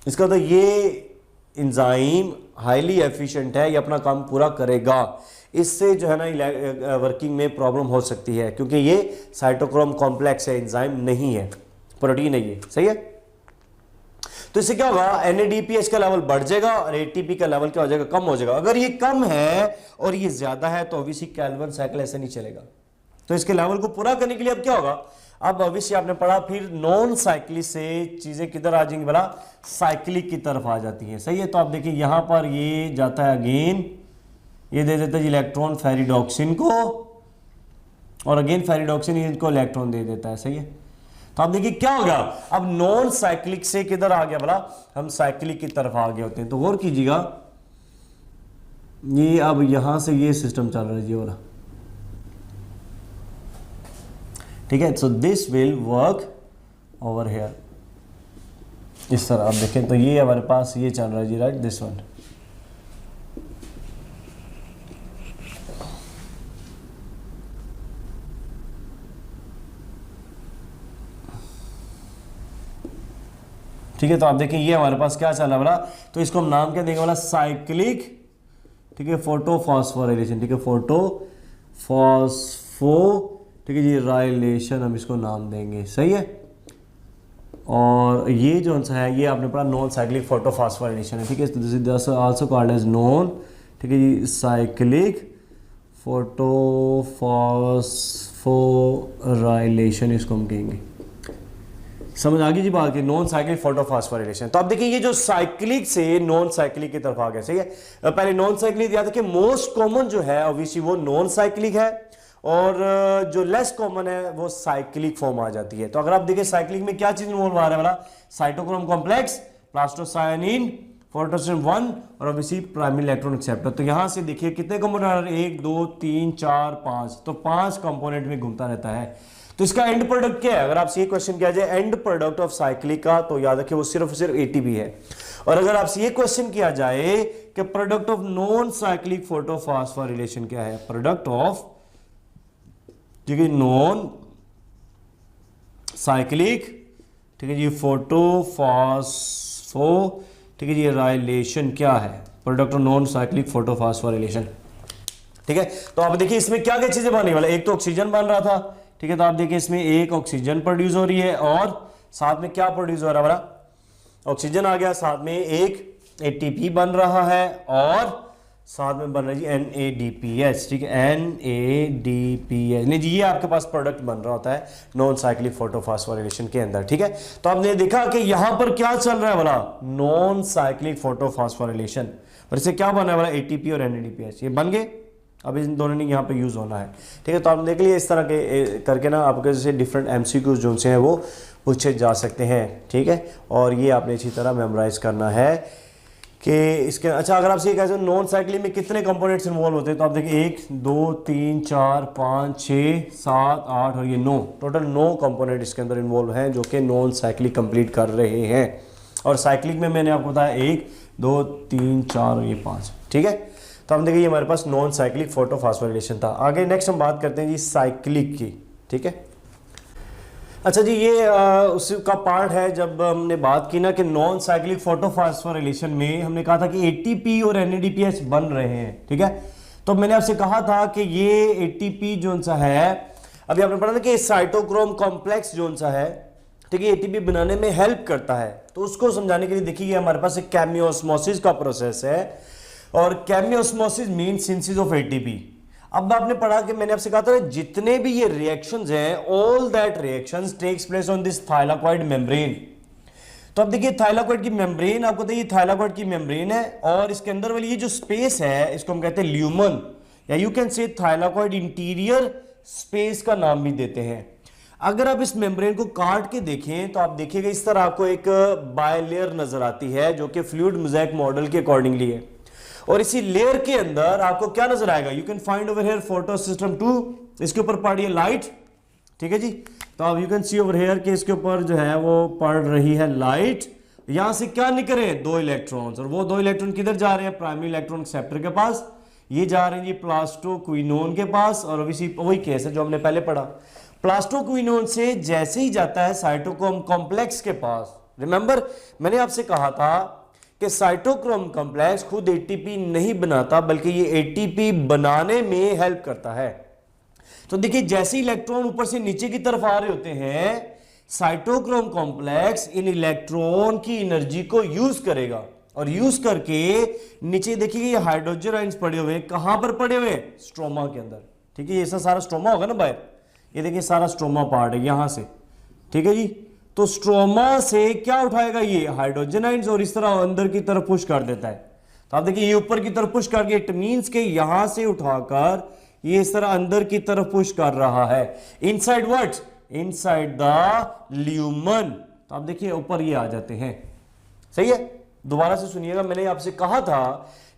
इसका मतलब ये एंजाइम हाईली एफिशिएंट है, ये अपना काम पूरा करेगा। इससे जो है ना वर्किंग में प्रॉब्लम हो सकती है, क्योंकि ये साइटोक्रोम कॉम्प्लेक्स है, एंजाइम नहीं है, प्रोटीन है ये, सही है। तो इससे क्या होगा, NADPH का लेवल बढ़ जाएगा और ATP का लेवल क्या हो जाएगा, कम हो जाएगा। अगर ये कम है और ये ज्यादा है तो ऑब्वियसली कैल्विन साइकिल ऐसे नहीं चलेगा। तो इसके लेवल को पूरा करने के लिए अब क्या होगा, अब ऑब्वियसली आपने पढ़ा फिर नॉन साइक्लिक से चीजें किधर आ जाएंगी बोला, साइक्लिक की तरफ आ जाती है, सही है। तो आप देखिए यहां पर ये जाता है अगेन, ये दे देता है इलेक्ट्रॉन फेरिडॉक्सिन को, और अगेन फेरिडॉक्सिन इनको इलेक्ट्रॉन दे देता है, सही है। तो आप देखिए क्या होगा, अब नॉन साइक्लिक से किधर आ गया बोला, हम साइक्लिक की तरफ आ गए होते हैं। तो गौर कीजिएगा, ये अब यहां से ये सिस्टम चल रहा है जी वाला, ठीक है। So this will work over here, इस तरह आप देखें तो ये हमारे पास ये चल रहा है जी, राइट, दिस वन। ठीक है। तो आप देखें ये हमारे पास क्या चल रहा है, तो इसको हम नाम क्या देंगे वाला, साइक्लिक, ठीक है, फोटोफॉस्फोराइलेशन, ठीक है, फोटोफॉस्फो, ठीक है जी, राइलेशन हम इसको नाम देंगे, सही है। और ये जो सा है ये आपने पढ़ा नॉन साइक्लिक फोटोफॉस्फोराइलेशन है, ठीक है, this also called as non, ठीक है जी, साइक्लिक फोटोफॉस्फोराइलेशन इसको हम कहेंगे। समझ आ गई जी बात की, नॉन साइक्लिक फोटोफॉस्फोराइलेशन। तो आप देखिए ये जो साइक्लिक से नॉन साइक्लिक की तरफ आ गया, सही है। पहले नॉन साइक्लिक याद रखिए, मोस्ट कॉमन जो है ऑब्वियसली वो नॉन साइक्लिक है, और जो लेस कॉमन है वो साइक्लिक फॉर्म आ जाती है। तो अगर आप देखिए साइक्लिक में क्या चीज इन्वॉल्व आ रहा है वाला, साइटोक्रोम कॉम्प्लेक्स, प्लास्टोसायनिन, फोटोसिन 1 और ऑब्वियसली प्राइमरी इलेक्ट्रॉन एक्सेप्टर। तो यहां से देखिए कितने कंपोनेंट, 1 2 3 4 5, तो 5 कंपोनेंट में घूमता रहता है। तो इसका एंड प्रोडक्ट क्या है, अगर आपसे ये क्वेश्चन किया जाए एंड प्रोडक्ट ऑफ साइक्लिक का, तो याद रखिए वो सिर्फ ATP है। और अगर आपसे ये क्वेश्चन किया जाए कि product of non cyclic photophosphorylation क्या है, प्रोडक्ट ऑफ, ठीक है, नॉन साइक्लिक, ठीक है जी, फोटोफॉस्फो, ठीक है जी, राइलेशन क्या है, product of non cyclic photophosphorylation, ठीक है। तो आप देखिए इसमें क्या क्या चीजें बनने वाला, एक तो ऑक्सीजन बन रहा था, ठीक है, तो आप देखिए इसमें एक ऑक्सीजन प्रोड्यूस हो रही है, और साथ में क्या प्रोड्यूस हो रहा है, ऑक्सीजन आ गया, साथ में एक ATP बन रहा है, और साथ में बन रहा है जी NADPH, ठीक है, NADPH, नहीं जी, ये आपके पास प्रोडक्ट बन रहा होता है नॉन साइक्लिक फोटोफॉस्फोराइलेशन के अंदर, ठीक है। तो आपने देखा कि यहां पर क्या चल रहा है वाला, नॉन साइक्लिक फोटोफॉस्फोराइलेशन, और इससे क्या बना है वाला, ATP और NADPH, ये बन गए। अब इन दोनों ने यहाँ पे यूज होना है, ठीक है। तो आप देख लिए इस तरह के करके ना आपके जैसे डिफरेंट MCQs जो से हैं वो पूछे जा सकते हैं, ठीक है। और ये आपने अच्छी तरह मेमोराइज करना है कि इसके, अच्छा अगर आपसे ये कहते हैं नॉन साइक्लिक में कितने कंपोनेंट्स इन्वॉल्व होते हैं, तो आप देखिए 1 2 3 4 5 6 7 8 और ये 9, टोटल 9 कंपोनेंट इसके अंदर इन्वॉल्व हैं जो कि नॉन साइक्लिक कंप्लीट कर रहे हैं। और साइक्लिक में मैंने आपको बताया 1 2 3 4 और ये 5, ठीक है। तो हम देखिए ये हमारे पास नॉन साइक्लिक फोटोफॉस्फोराइलेशन था। आगे नेक्स्ट हम बात करते हैं जी साइक्लिक की, ठीक है। अच्छा जी, ये उसका पार्ट है जब हमने बात की ना कि नॉन साइक्लिक फोटोफॉस्फोराइलेशन में हमने कहा था कि एटीपी और एनएडीपीएच बन रहे हैं, ठीक है। तो मैंने आपसे कहा था कि ये एटीपी जो सा है, अभी आपने पढ़ा था कि साइटोक्रोम कॉम्प्लेक्स जो सा है, ठीक है, एटीपी बनाने में हेल्प करता है। तो उसको समझाने के लिए देखिए हमारे पास एक केमियोस्मोसिस का प्रोसेस है, और chemiosmosis mean synthesis of ATP. अब आपने पढ़ा कि मैंने आपसे कहा था जितने भी ये रिएक्शंस हैं, all that reactions takes place on this thylakoid membrane. तो अब देखिए थाइलाकॉइड की मेम्ब्रेन, आपको तो ये थाइलाकॉइड की मेम्ब्रेन है, और इसके अंदर वाली ये जो स्पेस है इसको हम कहते हैं ल्यूमन, या यू कैन से थाइलाकॉइड इंटीरियर स्पेस का नाम भी देते हैं। अगर आप इस मेम्ब्रेन को काट के देखें तो आप देखिएगा इस तरह आपको एक बायलेयर नजर आती है जो कि फ्लूइड मोज़ेक मॉडल के अकॉर्डिंगली है, और इसी लेयर के अंदर आपको क्या नजर आएगा, you can find over here photo system 2, इसके ऊपर पड़ रही है लाइट, ठीक है जी। तो आप you can see over here के इसके ऊपर जो है वो पड़ रही है लाइट। यहां से क्या निकल रहे हैं, 2 इलेक्ट्रॉन्स, और वो 2 इलेक्ट्रॉन किधर जा रहे हैं, प्राइमरी इलेक्ट्रॉन एक्सेप्टर के पास, ये जा रहे हैं जी प्लास्टोक्विनोन के पास, और अभी वही केस है जो हमने पहले पढ़ा। प्लास्टोक्विनोन से जैसे ही जाता है साइटोक्रोम कॉम्प्लेक्स के पास, रिमेंबर मैंने आपसे कहा था कि साइटोक्रोम कॉम्प्लेक्स खुद एटीपी नहीं बनाता बल्कि ये एटीपी बनाने में हेल्प करता है। तो देखिए जैसे इलेक्ट्रॉन ऊपर से नीचे की तरफ आ रहे होते हैं, साइटोक्रोम कॉम्प्लेक्स इन इलेक्ट्रॉन की एनर्जी को यूज करेगा, और यूज करके नीचे देखिए ये हाइड्रोजन आयंस पड़े हुए, कहां पर पड़े हुए, स्ट्रोमा के अंदर, ठीक है। ये सारा स्ट्रोमा होगा ना बाहर, ये देखिए सारा स्ट्रोमा पार्ट है यहां से, ठीक है जी। तो स्ट्रोमा से क्या उठाएगा, ये हाइड्रोजन आयंस, और इस तरह अंदर की तरफ पुश कर देता है। तो आप देखिए ये ऊपर की तरफ पुश करके, इट मींस के यहां से उठाकर ये इस तरह अंदर की तरफ पुश कर रहा है, inside what, inside the lumen. तो आप देखिए ऊपर ये आ जाते हैं, सही है। दोबारा से सुनिएगा, मैंने आपसे कहा था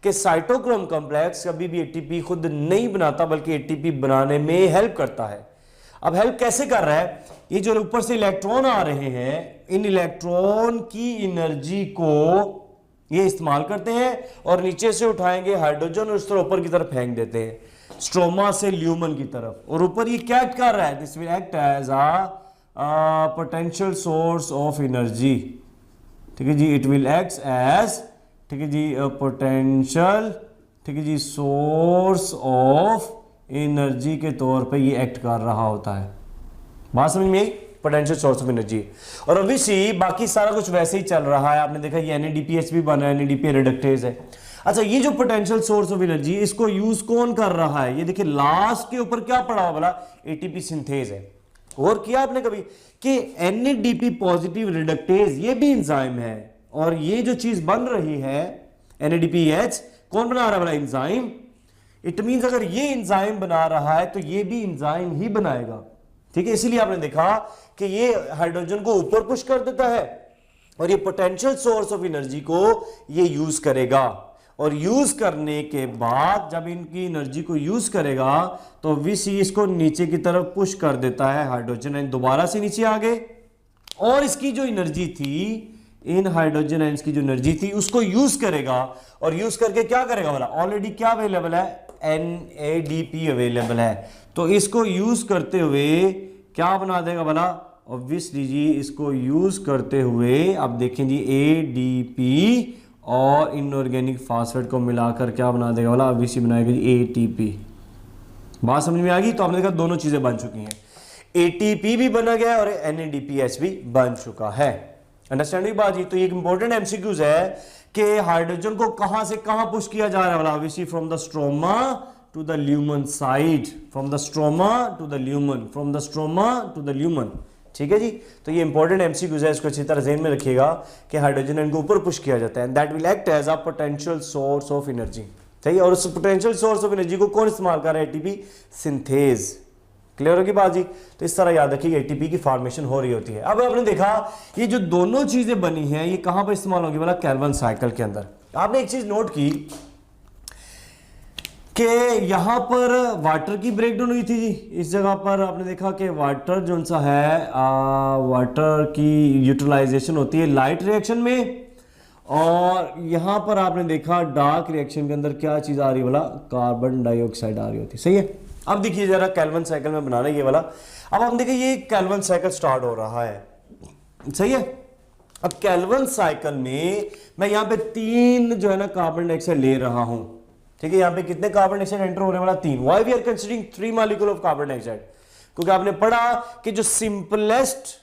कि साइटोक्रोम कॉम्प्लेक्स कभी भी एटीपी खुद नहीं बनाता बल्कि एटीपी बनाने में हेल्प करता है। अब हेल्प कैसे कर रहा है, ये जो ऊपर से इलेक्ट्रॉन आ रहे हैं, इन इलेक्ट्रॉन की एनर्जी को ये इस्तेमाल करते हैं, और नीचे से उठाएंगे हाइड्रोजन और इस तरह ऊपर की तरफ फेंक देते हैं स्ट्रोमा से ल्यूमन की तरफ, और ऊपर ये क्या कर रहा है, this will act as a potential source of energy, ठीक है जी। इट विल एक्ट एज, ठीक है जी, पोटेंशियल, ठीक है जी, सोर्स ऑफ एनर्जी के तौर पे ये एक्ट कर रहा होता है। बात समझ में आई, पोटेंशियल सोर्स ऑफ एनर्जी। और ऑब्वियसली बाकी सारा कुछ वैसे ही चल रहा है, आपने देखा ये NADPH भी बना है, NADPH रिडक्टेज है। अच्छा, ये जो पोटेंशियल सोर्स ऑफ एनर्जी, इसको यूज कौन कर रहा है, ये देखिए लास्ट के ऊपर क्या पड़ा बोला, ATP सिंथेज है। और किया आपने कभी कि NADP पॉजिटिव रिडक्टेज ये भी एंजाइम है, और ये जो चीज बन रही है NADPH कौन बना रहा है, एंजाइम। इट मींस अगर ये एंजाइम बना रहा है तो ये भी एंजाइम ही बनाएगा, ठीक है। इसीलिए आपने देखा कि ये हाइड्रोजन को ऊपर पुश कर देता है, और ये पोटेंशियल सोर्स ऑफ एनर्जी को ये यूज करेगा, और यूज करने के बाद जब इनकी एनर्जी को यूज करेगा तो VC इसको नीचे की तरफ पुश कर देता है, हाइड्रोजन आयन दोबारा से नीचे आ गए, और इसकी जो एनर्जी थी, इन हाइड्रोजन आयंस की जो एनर्जी थी उसको यूज करेगा, और यूज करके क्या करेगा बोला, ऑलरेडी क्या अवेलेबल है, NADP अवेलेबल है, तो इसको यूज करते हुए क्या बना देगा बोला, ऑब्वियसली जी इसको यूज करते हुए आप देखें जी ADP और इनऑर्गेनिक फास्फेट को मिलाकर क्या बना देगा बोला, ऑब्वियसली बनाएगा जी ATP। बात समझ में आ गई। तो आपने देखा दोनों चीजें बन चुकी हैं, ATP भी बना गया और NADPH भी बन चुका है। अंडरस्टैंडिंग बात जी। तो ये इंपॉर्टेंट MCQs है कि हाइड्रोजन को कहां से कहां पुश किया जा रहा है, obviously from the stroma to the lumen side, from the stroma to the lumen, from the stroma to the lumen, ठीक है जी। तो ये इंपॉर्टेंट MCQs है, इसको अच्छी तरह ज़हन में रखिएगा कि हाइड्रोजन इनको ऊपर पुश किया जाता है, that will act as a potential source of energy, सही है। और उस पोटेंशियल सोर्स ऑफ एनर्जी को कौन इस्तेमाल कर रहा है, ATP सिंथेज। क्लियर होगी बात जी। तो इस तरह याद रखिए ATP की फॉर्मेशन हो रही होती है। अब आपने देखा ये जो दोनों चीजें बनी हैं ये कहां पर इस्तेमाल होगी बोला, कैल्विन साइकिल के अंदर। आपने एक चीज नोट की कि यहां पर वाटर की ब्रेकडाउन हुई थी जी, इस जगह पर आपने देखा कि वाटर जो सा है वाटर की यूटिलाइजेशन होती है लाइट रिएक्शन में, और यहां पर आपने देखा डार्क रिएक्शन के अंदर क्या चीज आ रही है बोला, कार्बन डाइऑक्साइड आ रही होती है, सही है। अब देखिए जरा केल्विन साइकिल में बनाना ये वाला। अब हम देखिए ये केल्विन साइकिल स्टार्ट हो रहा है, सही है। अब केल्विन साइकिल में मैं यहां पे 3 जो है ना कार्बन डाइऑक्साइड ले रहा हूं, ठीक है। यहां पे कितने कार्बन डाइऑक्साइड एंटर होने वाला? 3। Why we are considering 3 molecule of carbon dioxide? क्योंकि आपने पढ़ा कि जो सिंपलेस्ट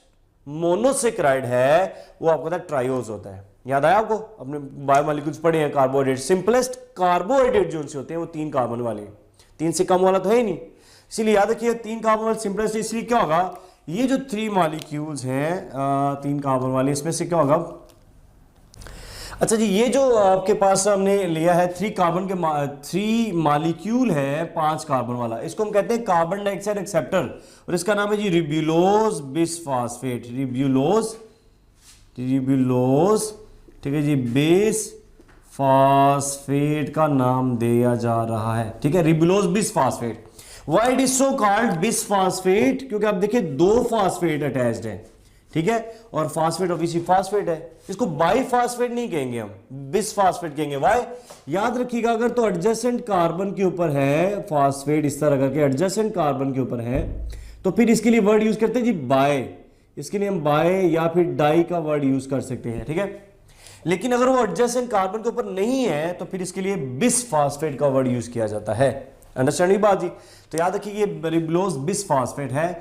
मोनोसेक्राइड है वो आपको पता है ट्रायोज होता है। याद आया आपको? अपने बायोमॉलिक्यूल्स पढ़े हैं, कार्बोहाइड्रेट। सिंपलेस्ट कार्बोहाइड्रेट जो उनसे होते हैं वो 3 कार्बन वाले, 3 से कम वाला तो है ही नहीं। इसीलिए याद रखिए 3 कार्बन वाले सिंपलेस्ट। इसलिए क्या होगा, ये जो 3 मॉलिक्यूल्स हैं 3 कार्बन वाले, इसमें से क्या होगा? अच्छा जी, ये जो आपके पास हमने लिया है 3 मॉलिक्यूल है 5 कार्बन वाला, इसको हम कहते हैं कार्बन डाइऑक्साइड एक्सेप्टर, और इसका नाम है जी रिब्यूलोज बिसफॉस्फेट। रिब्यूलोज, ठीक है जी, बेस फास्फेट का नाम दिया जा रहा है, ठीक है, ribulose bisphosphate. Why it is so called bisphosphate? क्योंकि आप देखिए 2 फास्फेट अटैच्ड हैं, ठीक है, और फास्फेट ऑब्वियसली फास्फेट है। इसको बाईफास्फेट नहीं कहेंगे हम, बिसफॉस्फेट कहेंगे। व्हाई? याद रखिएगा, अगर तो एडजेसेंट कार्बन के ऊपर है फास्फेट, इस तरह करके एडजेसेंट कार्बन के ऊपर है, तो फिर इसके लिए वर्ड यूज करते हैं जी बाय। इसके लिए हम बाय या फिर डाई का वर्ड यूज कर सकते हैं, ठीक है। लेकिन अगर वो एडजेसेंट कार्बन के ऊपर नहीं है तो फिर इसके लिए बिसफॉस्फेट का वर्ड यूज किया जाता है। अंडरस्टैंड बात जी? तो याद रखिए ये रिब्यूलोज बिसफॉस्फेट है।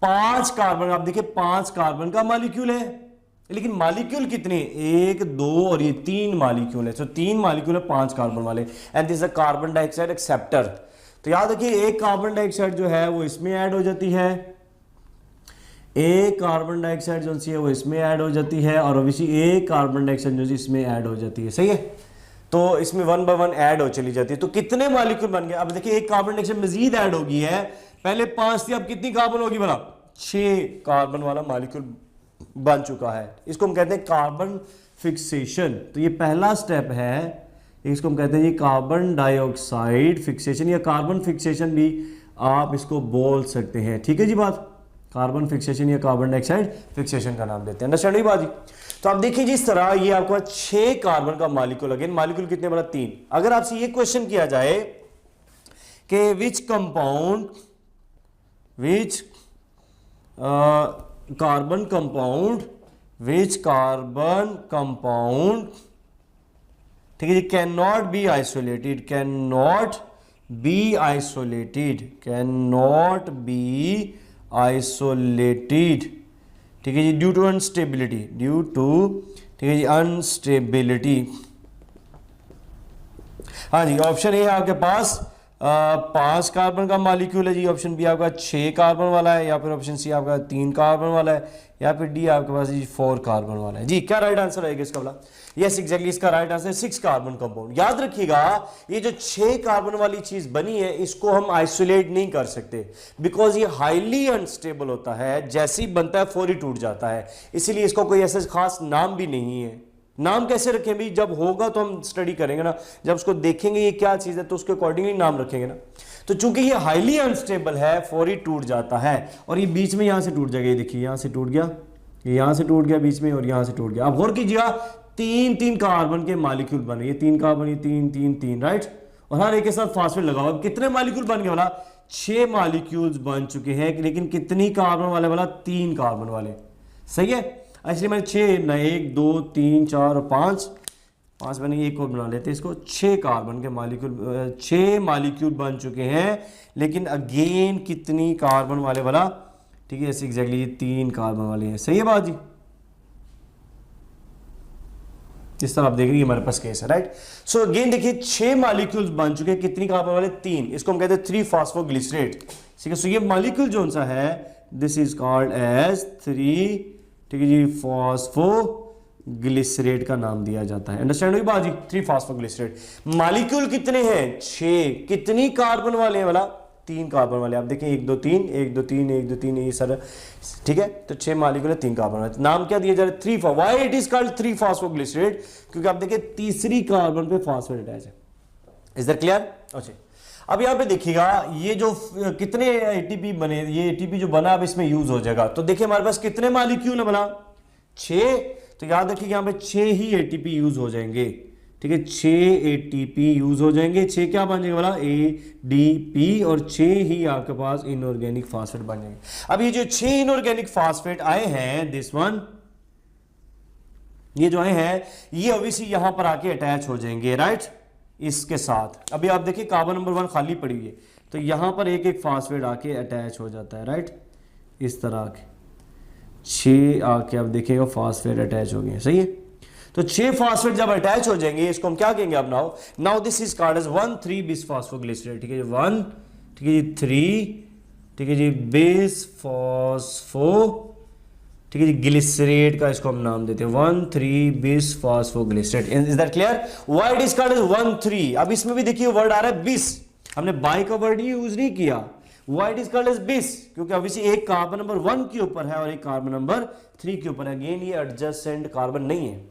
5 कार्बन, आप देखिए 5 कार्बन का मॉलिक्यूल है, लेकिन मॉलिक्यूल कितने? 1, 2 और ये 3 मॉलिक्यूल है। तो 3 मॉलिक्यूल है 5 कार्बन वाले, and this a carbon dioxide acceptor. तो याद रखिए एक कार्बन डाइऑक्साइड जो है वो इसमें ऐड हो जाती है, एक कार्बन डाइऑक्साइड जो है वो इसमें ऐड हो जाती है, और ऑब्वियसली एक कार्बन डाइऑक्साइड जो इसमें ऐड हो जाती है, सही है। तो इसमें 1 बाय 1 ऐड हो चली जाती है। तो कितने मॉलिक्यूल बन गए? अब देखिए एक कार्बन डाइऑक्साइड मजीद ऐड होगी है, पहले 5 थी, अब कितनी कार्बन होगी बना? 6 कार्बन वाला मॉलिक्यूल बन चुका है। इसको हम कहते हैं कार्बन फिक्सेशन। तो ये पहला स्टेप है, इसको हम कहते हैं ये कार्बन डाइऑक्साइड फिक्सेशन, या कार्बन फिक्सेशन भी आप इसको बोल सकते हैं, ठीक है जी बात। कार्बन फिक्सेशन या कार्बन डाइऑक्साइड फिक्सेशन का नाम देते हैं। अंडरस्टैंड बात जी? तो आप देखिए जिस तरह ये आपको 6 कार्बन का मॉलिक्यूल, अगेन मॉलिक्यूल कितने बना? 3। अगर आपसे ये क्वेश्चन किया जाए कि which compound, which carbon compound, ठीक है जी, can not be isolated, can not be isolated, ठीक है जी, ड्यू टू अनस्टेबिलिटी, ठीक है जी, अनस्टेबिलिटी। हाँ जी, ऑप्शन ए है आपके पास 5 कार्बन का मॉलिक्यूल है जी, ऑप्शन बी आपका 6 कार्बन वाला है, या फिर ऑप्शन सी आपका 3 कार्बन वाला है, या फिर डी आपके पास जी 4 कार्बन वाला है। जी क्या राइट आंसर आएगा इसका वाला? यस एग्जैक्टली, इसका राइट आंसर 6 कार्बन कंपाउंड। याद रखिएगा ये जो 6 कार्बन वाली चीज बनी है इसको हम आइसोलेट नहीं कर सकते, बिकॉज ये हाईली अनस्टेबल होता है, जैसे ही बनता है फौरी टूट जाता है। इसीलिए इसका कोई ऐसा खास नाम भी नहीं है। नाम कैसे रखें भी? जब होगा तो हम स्टडी करेंगे ना, जब उसको देखेंगे ये क्या चीज है तो उसके अकॉर्डिंगली नाम रखेंगे ना। तो चूंकि ये हाईली अनस्टेबल है, फौरी टूट जाता है, और ये बीच में यहां से टूट जाएगा। ये देखिए यहां से टूट गया, ये यहां से टूट गया बीच में, और यहां से टूट गया। अब गौर कीजिएगा 3 कार्बन के मॉलिक्यूल बने, ये 3 कार्बन, ये 3 राइट, और हर एक के साथ फास्फेट लगाओ। अब कितने मॉलिक्यूल बन गए वाला? 6 मॉलिक्यूल्स बन चुके हैं, लेकिन कितनी कार्बन वाले वाला? 3 कार्बन वाले, सही है। इसलिए मैंने 6 ना, 1 2 3 4 और 5 बने, एक और बना लेते हैं इसको। 6 कार्बन के मॉलिक्यूल, 6 मॉलिक्यूल बन चुके हैं, लेकिन अगेन कितनी कार्बन वाले वाला? ठीक है, एग्जैक्टली 3 कार्बन वाले हैं, सही है बात जी। इस तरह आप देख रहे हैं हमारे पास केस है, राइट। सो अगेन देखिए 6 मॉलिक्यूल्स बन चुके हैं, कितनी कार्बन वाले? 3। इसको हम कहते हैं 3-फॉस्फोग्लिसरेट, ठीक है। सो ये मॉलिक्यूल जो सा है दिस इज कॉल्ड एज 3, ठीक है जी, फॉस्फोग्लिसरेट का नाम दिया जाता है। अंडरस्टैंड हुई बात जी? 3-फॉस्फोग्लिसरेट। मॉलिक्यूल कितने हैं? 6। कितनी कार्बन वाले हैं वाला? 3 कार्बन वाले। आप देखें 1 2 3 1 2 3 1 2 3, ये सर, ठीक है। तो 6 मॉलिक्यूल है, 3 कार्बन वाले। नाम क्या दिया जा रहा है? 3। Why it is called three phosphoglycerate? क्योंकि आप देखिए तीसरी कार्बन पे फॉस्फेट अटैच है। Is that clear? अच्छा, अब यहां पे देखिएगा ये जो कितने एटीपी बने, ये एटीपी जो बना अब इसमें यूज हो जाएगा। तो देखिए हमारे पास कितने मॉलिक्यूल है बना? 6। तो याद रखिए यहां पे 6 ही एटीपी यूज हो जाएंगे, ठीक है, 6 ATP यूज हो जाएंगे, 6 क्या बन जाएगा बोला ADP, और 6 ही आपके पास इनऑर्गेनिक फास्फेट बन जाएंगे। अब ये जो 6 इनऑर्गेनिक फास्फेट आए हैं, दिस वन, ये जो आए हैं ये ऑब्वियसली यहां पर आके अटैच हो जाएंगे, राइट, इसके साथ। अभी आप देखिए कार्बन नंबर 1 खाली पड़ी हुई है, तो यहां पर एक एक फास्फेट आके अटैच हो जाता है, राइट, इस तरह के 6 आके आप देखिएगा फास्फेट अटैच हो गए, सही है। तो 6 फास्फेट जब अटैच हो जाएंगे, इसको हम क्या कहेंगे अब, now this is called as one three bisphosphoglycerate, ठीक है जी, 1, ठीक है जी, 3, ठीक है जी, बिसफॉस्फो, ठीक है जी, ग्लिसरेट का इसको हम नाम देते हैं one three bisphosphoglycerate. Is that clear? Why it is called as 1,3? अब इसमें भी देखिए वर्ड आ रहा है बिस, हमने बाई का वर्ड यूज नहीं किया। Why it is called as bis? क्योंकि ऑब्वियसली एक कार्बन नंबर 1 के ऊपर है और एक कार्बन नंबर 3 के ऊपर है। अगेन ये एडजेसेंट कार्बन नहीं है,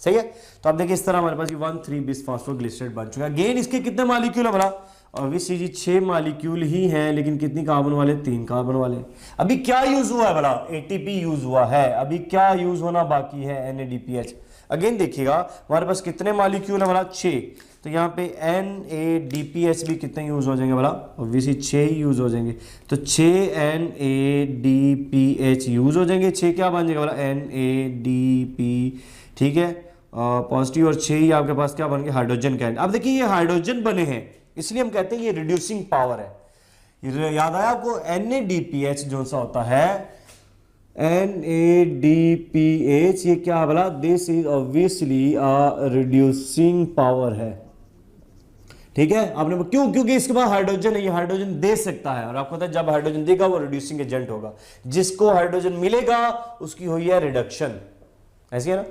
सही है। तो आप देखिए इस तरह हमारे पास 1,3-बिसफॉस्फोग्लिसरेट बन चुका है। अगेन इसके कितने मॉलिक्यूल है बड़ा? ऑब्वियसली जी 6 मॉलिक्यूल ही हैं, लेकिन कितनी कार्बन वाले? 3 कार्बन वाले। अभी क्या यूज हुआ है बड़ा? ATP यूज हुआ है। अभी क्या यूज होना बाकी है? NADPH। अगेन देखिएगा हमारे पास कितने मॉलिक्यूल है बड़ा? 6। तो यहाँ पे NADPH भी कितने यूज हो जाएंगे बड़ा? ऑब्वियसली 6 ही यूज हो जाएंगे। तो 6 NADPH यूज हो जाएंगे। 6 क्या बन जाएगा बड़ा? NADP, ठीक है, पॉजिटिव, और 6 ही आपके पास क्या बन गए? हाइड्रोजन कैंड। अब देखिए ये हाइड्रोजन बने हैं, इसलिए हम कहते हैं ये रिड्यूसिंग पावर है। ये याद आया आपको? NADPH जो सा होता है, NADPH, ये क्या बोला? This is obviously a reducing power है, ठीक है। आपने क्यों? क्योंकि इसके पास हाइड्रोजन है, ये हाइड्रोजन दे सकता है, और आपको पता है जब हाइड्रोजन देगा वो रिड्यूसिंग एजेंट होगा। जिसको हाइड्रोजन मिलेगा उसकी हुई है रिडक्शन, ऐसी है ना।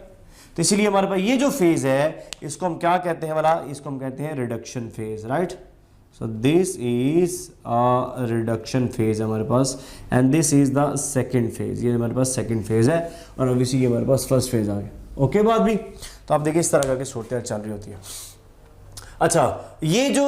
तो इसलिए हमारे पास ये जो फेज है इसको हम क्या कहते हैं वाला? इसको हम कहते हैं reduction phase, right. So this is a reduction phase हमारे पास, and this is the second phase. ये हमारे पास सेकंड फेज है, और ऑब्वियसली ये हमारे पास फर्स्ट फेज आ गया। ओके बात भी। तो आप देखिए इस तरह करके सूरत चल रही होती है। अच्छा, ये जो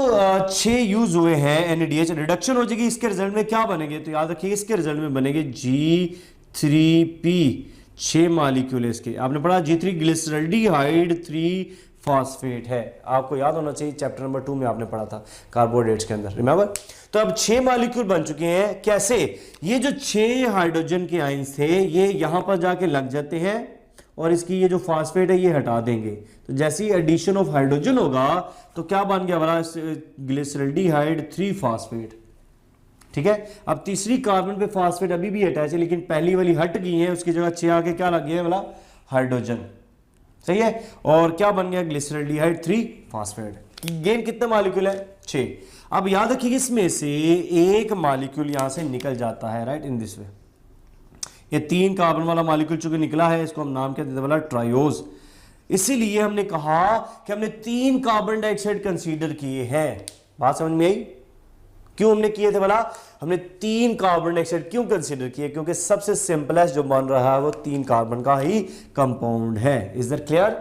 6 यूज हुए हैं NADH, रिडक्शन हो जाएगी, इसके रिजल्ट में क्या बनेंगे? तो याद रखिए इसके रिजल्ट में बनेंगे G3P, 6 मॉलिक्यूल इसके। आपने पढ़ा G3 ग्लिसरल्डिहाइड 3 फॉस्फेट है, आपको याद होना चाहिए, चैप्टर नंबर 2 में आपने पढ़ा था कार्बोहाइड्रेट्स के अंदर, रिमेंबर। तो अब 6 मॉलिक्यूल बन चुके हैं। कैसे? ये जो 6 हाइड्रोजन के आयंस थे ये यहां पर जाके लग जाते हैं, और इसकी ये जो फॉस्फेट है ये हटा देंगे। तो जैसे ही एडिशन ऑफ हाइड्रोजन होगा तो क्या बन गया हमारा? ग्लिसरल्डिहाइड 3 फॉस्फेट, ठीक है। अब तीसरी कार्बन पे फॉस्फेट अभी भी अटैच है, लेकिन पहली वाली हट गई है, उसकी जगह 6 आके क्या लग गया वाला? हाइड्रोजन, सही है। और क्या बन गया? Glyceraldehyde 3 phosphate. गेन कितने मॉलिक्यूल है? 6। अब याद रखिए इसमें से एक मॉलिक्यूल यहां से निकल जाता है, राइट, इन दिस वे। ये 3 कार्बन वाला मॉलिक्यूल चूंकि निकला है, इसको हम नाम क्या देते वाला? ट्रायोज। इसीलिए हमने कहा कि हमने 3 कार्बन डाइऑक्साइड कंसीडर किए हैं। बात समझ में आई? क्यों हमने किए थे बोला? हमने 3 कार्बन डाइऑक्साइड क्यों कंसीडर किए? क्योंकि सबसे सिंपलेस्ट जो बन रहा है वो 3 कार्बन का ही कंपाउंड है। Is that clear?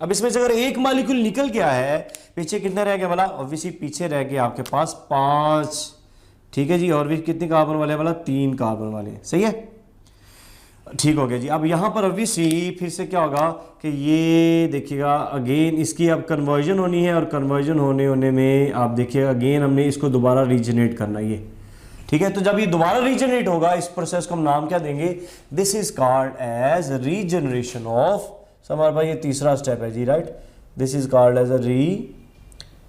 अब इसमें से अगर एक मॉलिक्यूल निकल गया है, पीछे कितने रह गए बोला? ऑब्वियसली पीछे रह गए आपके पास 5, ठीक है जी। और भी कितने कार्बन वाले बोला? 3 कार्बन वाले, सही है, ठीक हो गया जी। अब यहां पर ऑब्वियसली फिर से क्या होगा कि ये देखिएगा अगेन इसकी अब कन्वर्जन होनी है, और कन्वर्जन होने में आप देखिएगा अगेन हमने इसको दोबारा रीजनरेट करना है, ये ठीक है। तो जब ये दोबारा रीजनरेट होगा, इस प्रोसेस को हम नाम क्या देंगे? This is called as regeneration of, हमारे पास ये तीसरा स्टेप है जी, right. This is called as a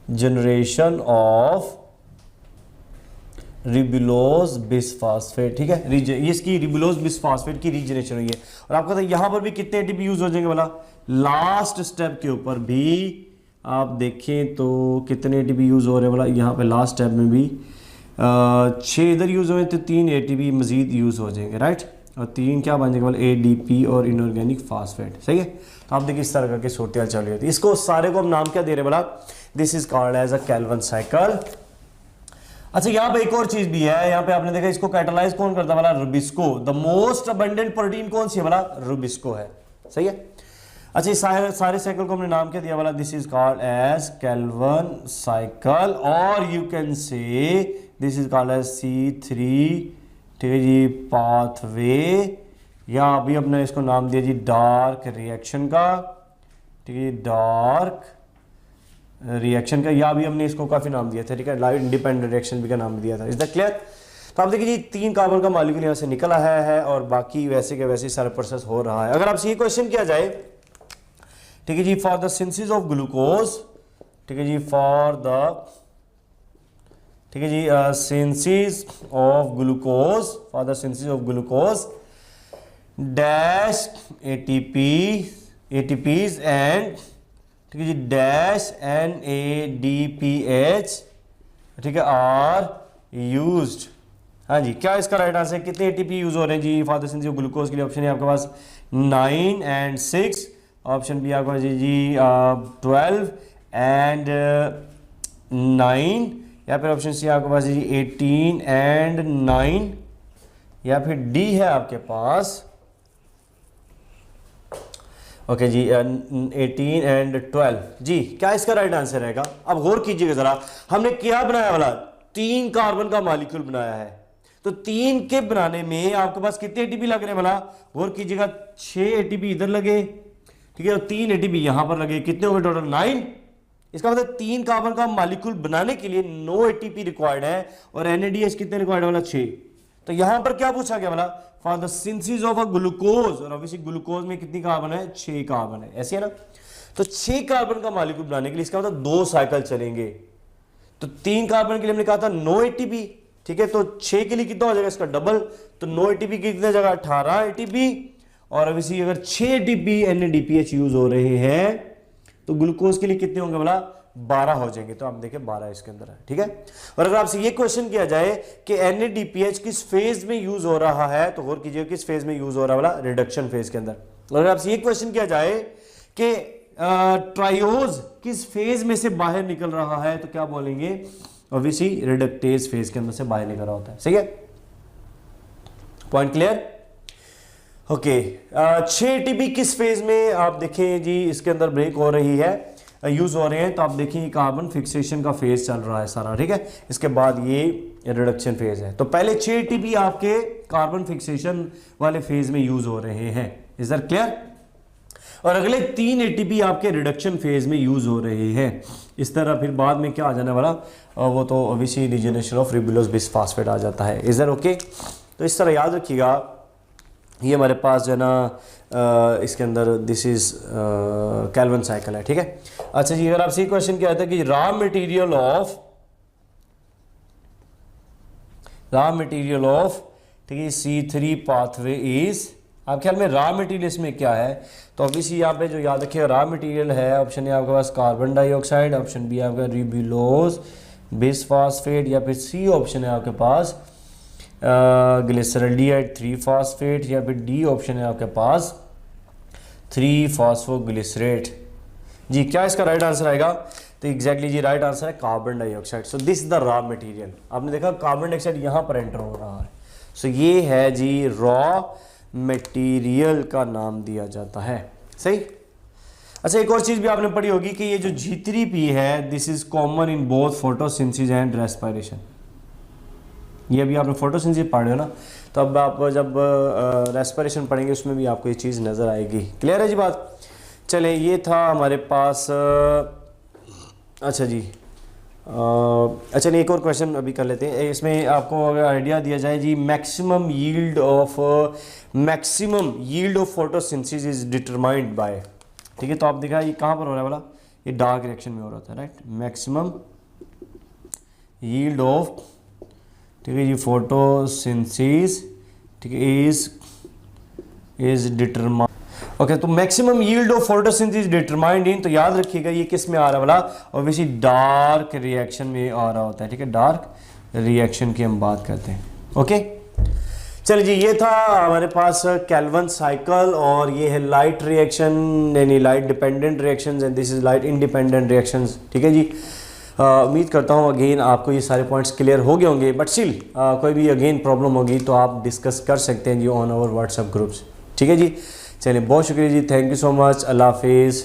regeneration of ribulose bisphosphate, ठीक है। इसकी रिबुलोज बिसफॉस्फेट की रीजनरेशन हुई है। और आपको पता है यहां पर भी कितने ATP यूज हो जाएंगे बोला? लास्ट स्टेप के ऊपर भी आप देखें तो कितने ATP यूज हो रहे हैं बोला? यहाँ पे लास्ट स्टेप में भी 6 इधर यूज हुए, तो 3 ATP मजीद यूज हो जाएंगे, राइट। और 3 क्या बन जाएगा बोला? ADP और इनऑर्गेनिक फास्फेट, सही है। तो आप देखिए इस तरह करके सूरत चल रही होती है। इसको सारे को हम नाम क्या दे रहे हैं बोला? This is called as a Calvin cycle. अच्छा, यहाँ पे एक और चीज भी है। यहाँ पे आपने देखा इसको कैटालाइज कौन करता है बोला? Rubisco. The most abundant protein कौन सी है बोला? रुबिस्को है, सही है। अच्छा, इस सारे साइकिल को हमने नाम क्या दिया बोला? This is called as Calvin cycle, और you can say this is called as C3, ठीक है जी, पाथवे, या अभी अपने इसको नाम दिया जी डार्क रिएक्शन का, ठीक है, डार्क रिएक्शन का, या भी हमने इसको काफ़ी नाम दिया था, ठीक है, लाइट इंडिपेंडेंट रिएक्शन भी का नाम दिया था। Is that clear? तो आप देखिए जी 3 कार्बन का मॉलिक्यूल यहाँ से निकल आया है और बाकी वैसे के वैसे सारा प्रोसेस हो रहा है। अगर आपसे ये क्वेश्चन किया जाए, ठीक है जी, for the synthesis of glucose, ठीक है जी, ठीक है जी, synthesis of glucose, for the synthesis of glucose dash ATPs and, ठीक है जी, डैश NADPH, ठीक है, आर यूज्ड। हाँ जी, क्या इसका राइट आंसर है? कितने एटीपी यूज हो रहे हैं जी for the synthesis of glucose के लिए? ऑप्शन है आपके पास 9 and 6, ऑप्शन बी आपके पास जी 12 and 9, या फिर ऑप्शन सी आपके पास जी 18 and 9, या फिर डी है आपके पास, ओके जी 18 and 12। जी क्या इसका राइट आंसर रहेगा? अब गौर कीजिएगा जरा, हमने क्या बनाया वाला? 3 कार्बन का मॉलिक्यूल बनाया है, तो 3 के बनाने में आपके पास कितने एटीपी लग रहे हैं वाला? गौर कीजिएगा, 6 एटीपी इधर लगे, ठीक है, और 3 एटीपी यहां पर लगे, कितने हो गए टोटल? 9। इसका मतलब 3 कार्बन का मॉलिक्यूल बनाने के लिए 9 एटीपी रिक्वायर्ड है, और NADH कितने रिक्वायर्ड है वाला? 6। तो यहां पर क्या पूछा गया वाला? For the synthesis of a glucose, और ऑब्वियसली ग्लूकोज में कितनी कार्बन है? 6 कार्बन है, ऐसे है ना। तो 6 कार्बन का मॉलिक्यूल बनाने के लिए इसका मतलब 2 साइकिल चलेंगे। तो 3 कार्बन के लिए हमने कहा था 9 एटीपी, ठीक है, तो 6 के लिए कितना हो जाएगा इसका डबल, तो 9 एटीपी की कितने जगह? 18 एटीपी, और ऑब्वियसली अगर 6 एटीपी NADPH यूज हो रहे हैं तो ग्लूकोज के लिए कितने होंगे बोला? 12 हो जाएंगे। तो आप देखें 12 इसके अंदर है, ठीक है। और अगर आपसे ये क्वेश्चन किया जाए कि NADPH किस फेज में यूज हो रहा है, तो गौर कीजिए किस फेज में यूज हो रहा है बोला? रिडक्शन फेज के अंदर। और अगर आपसे ये क्वेश्चन किया जाए कि ट्रायोज किस फेज में से बाहर निकल रहा है, तो क्या बोलेंगे? ऑब्वियसली रिडक्टेज फेज के अंदर से बाहर निकल रहा होता है, सही है। Point clear? ओके, 6 एटीपी किस फेज में आप देखें जी इसके अंदर ब्रेक हो रही है, यूज हो रहे हैं, तो आप देखिए कार्बन फिक्सेशन का फेज चल रहा है सारा, ठीक है। इसके बाद ये रिडक्शन फेज है। तो पहले 6 एटीपी आपके कार्बन फिक्सेशन वाले फेज में यूज हो रहे हैं, इज दैट क्लियर? और अगले 3 एटीपी आपके रिडक्शन फेज में यूज हो रहे हैं। इस तरह फिर बाद में क्या आ जाने वाला? वो तो obviously regeneration of ribulose bisphosphate आ जाता है, इज दैट ओके? तो इस तरह याद रखिएगा, ये हमारे पास जो है ना इसके अंदर दिस इज कैल्विन साइकिल है, ठीक है। अच्छा जी, अगर आपसे क्वेश्चन क्या आता है कि रॉ मटेरियल ऑफ ठीक है C3 पाथवे इज, आप ख्याल में रॉ मटेरियल इसमें क्या है? तो ऑब्वियसली यहाँ पे जो याद रखिए रॉ मटेरियल है, ऑप्शन ए आपके पास कार्बन डाइऑक्साइड, ऑप्शन बी आपका रिबुलोज बिसफॉस्फेट, या फिर सी ऑप्शन है आपके पास ग्लिसरल्डिहाइड 3-फॉस्फेट, या फिर डी ऑप्शन है आपके पास 3-फॉस्फोग्लिसरेट। जी क्या इसका राइट आंसर आएगा? तो एग्जैक्टली जी राइट आंसर है carbon dioxide. So this is the raw material. आपने देखा कार्बन डाइऑक्साइड यहाँ पर एंटर हो रहा है, सो ये है जी रॉ मटेरियल का नाम दिया जाता है, सही। अच्छा, एक और चीज़ भी आपने पढ़ी होगी कि ये जो G3P है this is common in both photosynthesis and respiration. ये भी आपने फोटोसिंथेसिस पढ़े हो ना, तो अब आप जब रेस्पिरेशन पढ़ेंगे उसमें भी आपको ये चीज़ नज़र आएगी। क्लियर है जी बात? चले, ये था हमारे पास अच्छा जी, अच्छा नहीं, एक और क्वेश्चन अभी कर लेते हैं। इसमें आपको अगर आइडिया दिया जाए जी, maximum yield of photosynthesis is determined by, ठीक है। तो आप देखा ये कहाँ पर हो रहा है वाला? ये डार्क रिएक्शन में हो रहा था, राइट। मैक्सिमम यील्ड ऑफ, ठीक है जी, फोटोसिंथेसिस, ठीक है, इज डिटरमाइंड, ओके। तो maximum yield of photosynthesis determined in, तो याद रखिएगा ये किस में आ रहा है वाला? ऑब्वियसली डार्क रिएक्शन में आ रहा होता है, ठीक है। डार्क रिएक्शन की हम बात करते हैं, ओके। चलिए जी, ये था हमारे पास कैल्विन साइकिल, और ये है लाइट रिएक्शन, यानी light dependent reactions, and this is light independent reactions, ठीक है जी। उम्मीद करता हूँ अगेन आपको ये सारे पॉइंट्स क्लियर हो गए होंगे, बट स्टिल कोई भी अगेन प्रॉब्लम होगी तो आप डिस्कस कर सकते हैं जी ऑन आवर व्हाट्सएप ग्रुप्स, ठीक है जी। चलिए, बहुत शुक्रिया जी, थैंक यू सो मच, अल्लाह हाफिज़।